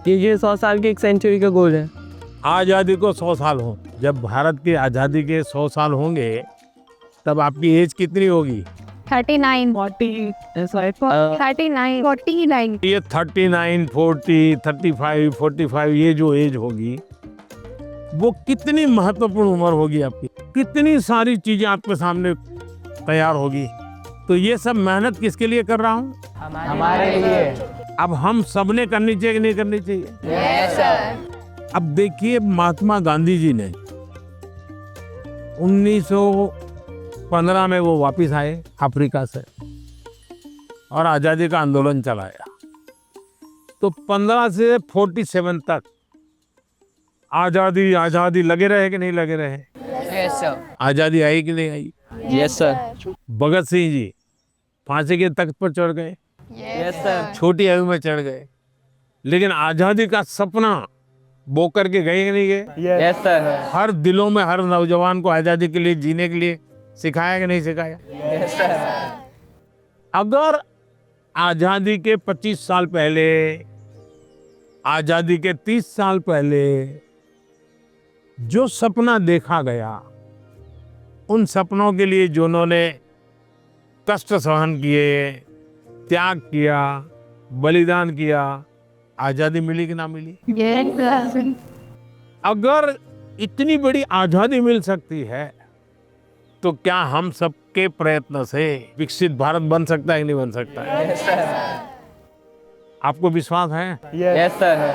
ये 100 साल की एक सेंचुरी का गोल है। आज़ादी को 100 साल हो, जब भारत की आज़ादी के 100 साल होंगे तब आपकी एज कितनी होगी? 39 49 49 ये 39, 40, 35, 45 ये जो एज होगी वो कितनी महत्वपूर्ण उम्र होगी आपकी, कितनी सारी चीजें आपके सामने तैयार होगी। तो ये सब मेहनत किसके लिए कर रहा हूँ? हमारे लिए। अब हम सबने करनी चाहिए कि नहीं करनी चाहिए? Yes sir. अब देखिए, महात्मा गांधी जी ने 1915 में वो वापस आए अफ्रीका से और आज़ादी का आंदोलन चलाया। तो 15 से 47 तक आज़ादी आज़ादी लगे रहे कि नहीं लगे रहे? Yes sir. आज़ादी आई कि नहीं आई? Yes sir. भगत सिंह जी फांसी के तख्त पर चढ़ गए, यस सर। छोटी आयु में चढ़ गए, लेकिन आज़ादी का सपना बो करके गए कि नहीं गए? Yes sir. हर दिलों में हर नौजवान को आज़ादी के लिए जीने के लिए सिखाया कि नहीं सिखाया? Yes sir. अगर आज़ादी के 25 साल पहले, आज़ादी के 30 साल पहले जो सपना देखा गया, उन सपनों के लिए जो उन्होंने कष्ट सहन किए, त्याग किया, बलिदान किया, आज़ादी मिली कि ना मिली? अगर इतनी बड़ी आज़ादी मिल सकती है तो क्या हम सबके प्रयत्न से विकसित भारत बन सकता है कि नहीं बन सकता है? Yes sir. आपको विश्वास है? Yes sir.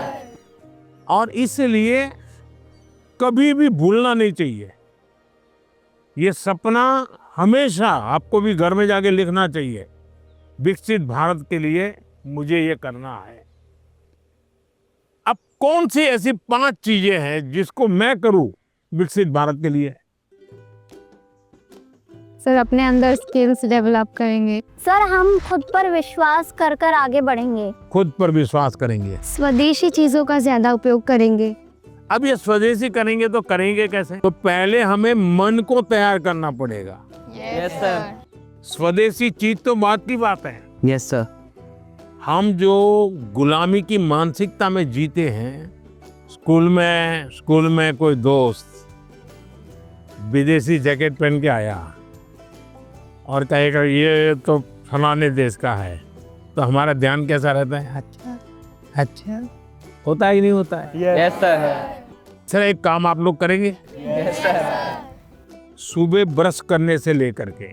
और इसलिए कभी भी भूलना नहीं चाहिए। ये सपना हमेशा आपको भी घर में जाके लिखना चाहिए, विकसित भारत के लिए मुझे ये करना है। अब कौन सी ऐसी 5 चीजें हैं जिसको मैं करूं विकसित भारत के लिए? सर, अपने अंदर स्किल्स डेवलप करेंगे। सर, हम खुद पर विश्वास कर कर आगे बढ़ेंगे। खुद पर विश्वास करेंगे। स्वदेशी चीजों का ज्यादा उपयोग करेंगे। अब ये स्वदेशी करेंगे तो करेंगे कैसे? तो पहले हमें मन को तैयार करना पड़ेगा। Yes sir. स्वदेशी चीज तो बात की बात है। Yes sir. हम जो गुलामी की मानसिकता में जीते हैं, स्कूल में कोई दोस्त विदेशी जैकेट पहन के आया और कहेगा ये तो फलाने देश का है, तो हमारा ध्यान कैसा रहता है? अच्छा होता है कि नहीं होता है? Yes sir. सर, एक काम आप लोग करेंगे? Yes sir. सुबह ब्रश करने से लेकर के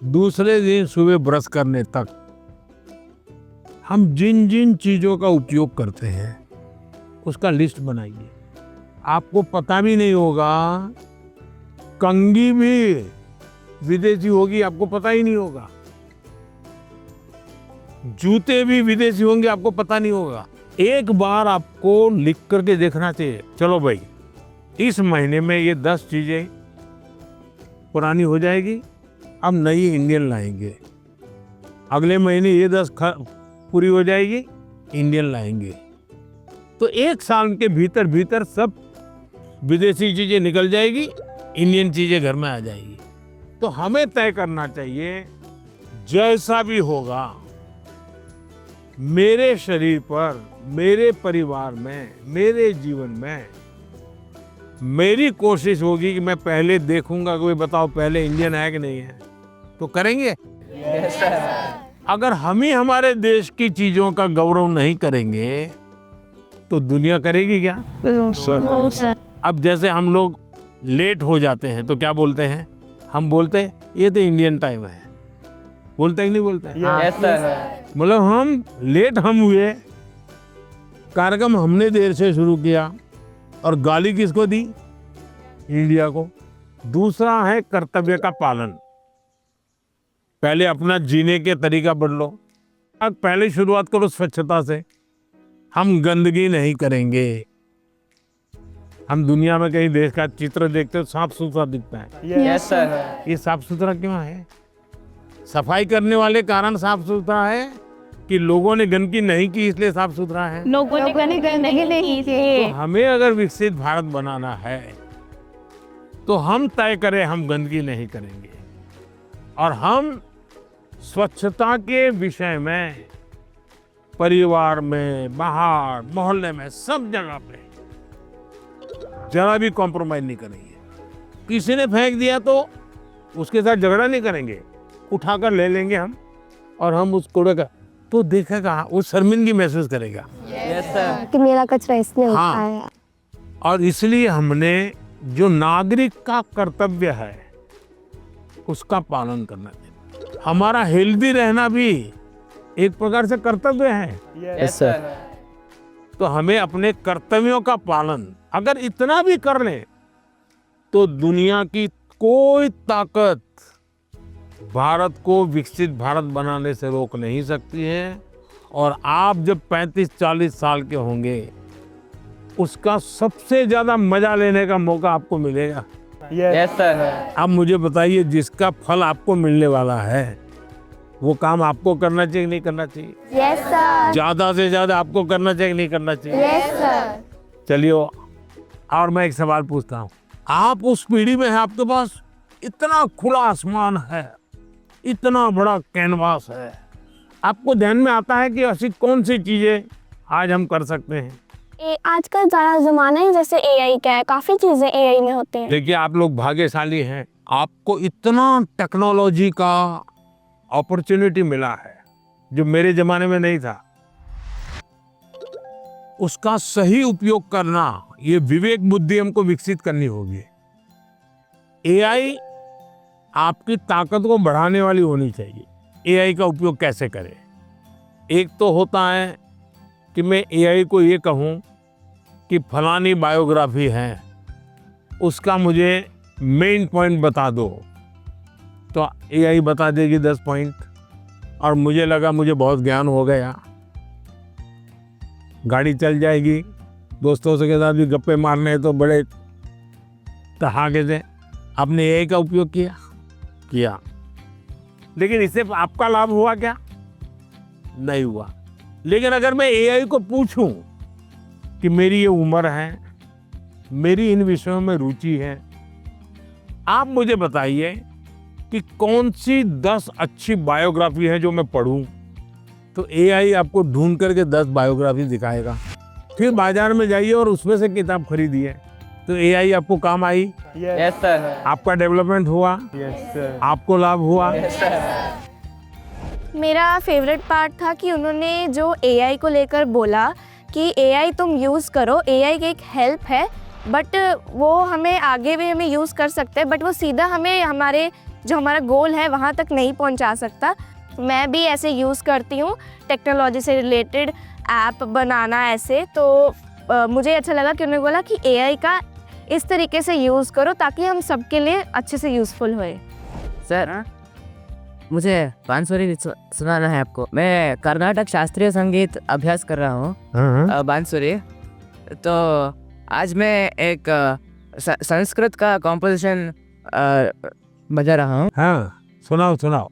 दूसरे दिन सुबह ब्रश करने तक हम जिन जिन चीजों का उपयोग करते हैं उसका लिस्ट बनाइए। आपको पता भी नहीं होगा, कंघी भी विदेशी होगी, आपको पता ही नहीं होगा। जूते भी विदेशी होंगे, आपको पता नहीं होगा। एक बार आपको लिख करके देखना चाहिए, चलो भाई इस महीने में ये 10 चीजें पुरानी हो जाएगी, अब नई इंडियन लाएंगे। अगले महीने ये 10 पूरी हो जाएगी, इंडियन लाएंगे। तो 1 साल के भीतर भीतर सब विदेशी चीजें निकल जाएगी, इंडियन चीजें घर में आ जाएगी। तो हमें तय करना चाहिए, जैसा भी होगा मेरे शरीर पर, मेरे परिवार में, मेरे जीवन में, मेरी कोशिश होगी कि मैं पहले देखूंगा कि बताओ पहले इंडियन है कि नहीं है। तो करेंगे? Yes sir. अगर हम ही हमारे देश की चीजों का गौरव नहीं करेंगे तो दुनिया करेगी क्या? अब जैसे हम लोग लेट हो जाते हैं तो क्या बोलते हैं? हम बोलते हैं ये तो इंडियन टाइम है, बोलते हैं कि नहीं बोलते हैं? मतलब हम लेट हम हुए, कार्यक्रम हमने देर से शुरू किया और गाली किसको दी? इंडिया को। दूसरा है कर्तव्य का पालन। पहले अपना जीने के तरीका बदलो। अब पहले शुरुआत करो स्वच्छता से। हम गंदगी नहीं करेंगे। हम दुनिया में कहीं देश का चित्र देखते हो साफ सुथरा दिखता है। Yes sir. ये साफ सुथरा क्यों है? सफाई करने वाले कारण साफ सुथरा है कि लोगों ने गंदगी नहीं की इसलिए साफ सुथरा है? लोगों ने गंदगी नहीं की। तो हमें अगर विकसित भारत बनाना है तो हम तय करें हम गंदगी नहीं करेंगे और हम स्वच्छता के विषय में परिवार में, बाहर, मोहल्ले में, सब जगह पे जरा भी कॉम्प्रोमाइज नहीं करेंगे। किसी ने फेंक दिया तो उसके साथ झगड़ा नहीं करेंगे, उठाकर ले लेंगे हम और हम उस कूड़े का तो देखेगा, वो शर्मिंदगी महसूस करेगा। Yes sir. कि मेरा कचरा इसने हाँ। उठाया। और इसलिए हमने जो नागरिक का कर्तव्य है उसका पालन करना चाहिए। हमारा हेल्दी रहना भी एक प्रकार से कर्तव्य है। Yes sir. तो हमें अपने कर्तव्यों का पालन अगर इतना भी कर लें तो दुनिया की कोई ताकत भारत को विकसित भारत बनाने से रोक नहीं सकती है। और आप जब 35-40 साल के होंगे उसका सबसे ज्यादा मजा लेने का मौका आपको मिलेगा। Yes sir. अब मुझे बताइए, जिसका फल आपको मिलने वाला है वो काम आपको करना चाहिए नहीं करना चाहिए? Yes sir. ज्यादा से ज्यादा आपको करना चाहिए नहीं करना चाहिए? Yes sir. चलिए, और मैं एक सवाल पूछता हूँ। आप उस पीढ़ी में हैं, आपके पास इतना खुला आसमान है, इतना बड़ा कैनवास है, आपको ध्यान में आता है कि ऐसी कौन सी चीजें आज हम कर सकते हैं? आजकल ज़्यादा ज़माना ही जैसे एआई का है, काफ़ी चीज़ें एआई में होती हैं। देखिए, आप लोग भाग्यशाली हैं, आपको इतना टेक्नोलॉजी का अपॉर्चुनिटी मिला है जो मेरे जमाने में नहीं था। उसका सही उपयोग करना, ये विवेक बुद्धि हमको विकसित करनी होगी। एआई आपकी ताकत को बढ़ाने वाली होनी चाहिए। एआई का उपयोग कैसे करें? एक तो होता है कि मैं एआई को ये कहूँ कि फलानी बायोग्राफी है, उसका मुझे मेन पॉइंट बता दो, तो एआई बता देगी 10 पॉइंट और मुझे लगा मुझे बहुत ज्ञान हो गया, गाड़ी चल जाएगी, दोस्तों के साथ भी गप्पे मारने हैं तो बड़े तहाके से। आपने एआई का उपयोग किया, लेकिन इससे आपका लाभ हुआ क्या? नहीं हुआ। लेकिन अगर मैं एआई को पूछूं कि मेरी ये उम्र है, मेरी इन विषयों में रुचि है, आप मुझे बताइए कि कौन सी 10 अच्छी बायोग्राफी है जो मैं पढूं, तो एआई आपको ढूंढ करके 10 बायोग्राफी दिखाएगा। फिर बाजार में जाइए और उसमें से किताब खरीदिए, तो एआई आपको काम आई। Yes sir. आपका डेवलपमेंट हुआ। Yes sir. आपको लाभ हुआ। Yes sir. मेरा फेवरेट पार्ट था कि उन्होंने जो एआई को लेकर बोला कि एआई तुम यूज़ करो, एआई की एक हेल्प है, बट वो हमें आगे भी हमें यूज़ कर सकते हैं, बट वो सीधा हमें हमारे जो हमारा गोल है वहाँ तक नहीं पहुँचा सकता। मैं भी ऐसे यूज़ करती हूँ टेक्नोलॉजी से रिलेटेड ऐप बनाना ऐसे, तो मुझे अच्छा लगा कि उन्होंने बोला कि एआई का इस तरीके से यूज़ करो ताकि हम सबके लिए अच्छे से यूज़फुल होए। सर, मुझे बांसुरी सुनाना है आपको। मैं कर्नाटक शास्त्रीय संगीत अभ्यास कर रहा हूँ, बांसुरी। तो आज मैं एक संस्कृत का कॉम्पोजिशन बजा रहा हूँ। हाँ, सुनाओ।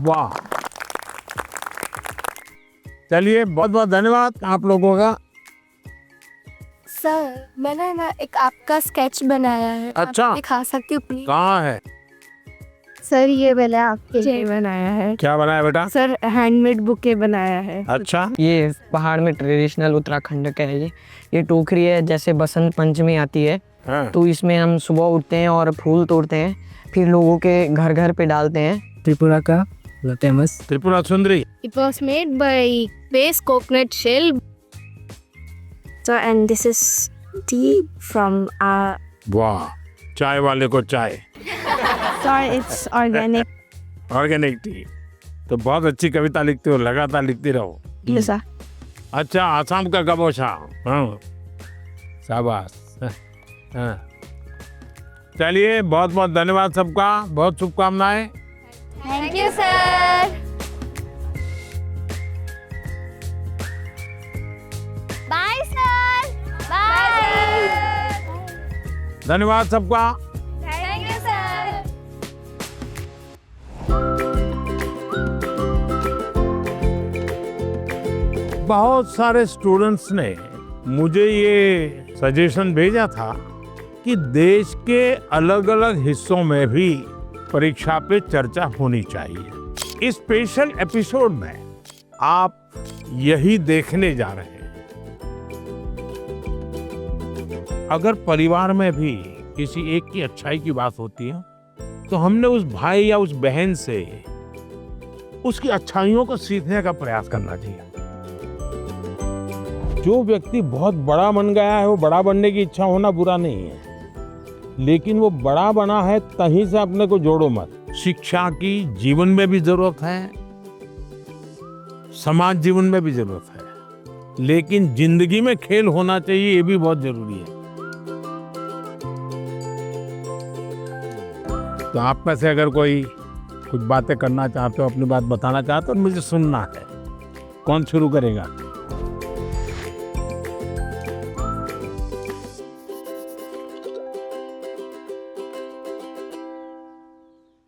वाह, चलिए बहुत बहुत धन्यवाद आप लोगों का। सर मैंने ना एक आपका स्केच बनाया है, अच्छा। आप दिखा सकती हूँ प्लीज? कहाँ है? सर ये मैंने आपके लिए बनाया है। क्या बनाया बेटा? सर हैंडमेड बुके बनाया है। अच्छा, ये पहाड़ में ट्रेडिशनल उत्तराखंड का है ये टोकरी है। जैसे बसंत पंचमी आती है हाँ। तो इसमें हम सुबह उठते हैं और फूल तोड़ते हैं, फिर लोगों के घर घर पे डालते हैं। त्रिपुरा का famous Tripura Sundari. It was made by base coconut shell. So and this is tea from our वाह, चाय वाले को चाय। sorry it's organic. Organic T. तो बहुत अच्छी कविता लिखते हो, लगातार लिखती रहो। Yes sir. अच्छा, आसाम का गबोशा। हाँ, शाबाश। हाँ, चलिए बहुत बहुत धन्यवाद सबका, बहुत शुभकामनाएं। Thank you sir. Bye sir. Bye. धन्यवाद सबका। Thank you sir. बहुत सारे स्टूडेंट्स ने मुझे ये सजेशन भेजा था कि देश के अलग अलग हिस्सों में भी परीक्षा पे चर्चा होनी चाहिए। इस स्पेशल एपिसोड में आप यही देखने जा रहे हैं। अगर परिवार में भी किसी एक की अच्छाई की बात होती है तो हमने उस भाई या उस बहन से उसकी अच्छाइयों को सीखने का प्रयास करना चाहिए। जो व्यक्ति बहुत बड़ा बन गया है, वो बड़ा बनने की इच्छा होना बुरा नहीं है, लेकिन वो बड़ा बना है तहीं से अपने को जोड़ो मत। शिक्षा की जीवन में भी जरूरत है, समाज जीवन में भी जरूरत है, लेकिन जिंदगी में खेल होना चाहिए, ये भी बहुत जरूरी है। तो आप में से अगर कोई कुछ बातें करना चाहते हो, अपनी बात बताना चाहते हो, मुझे सुनना है। कौन शुरू करेगा?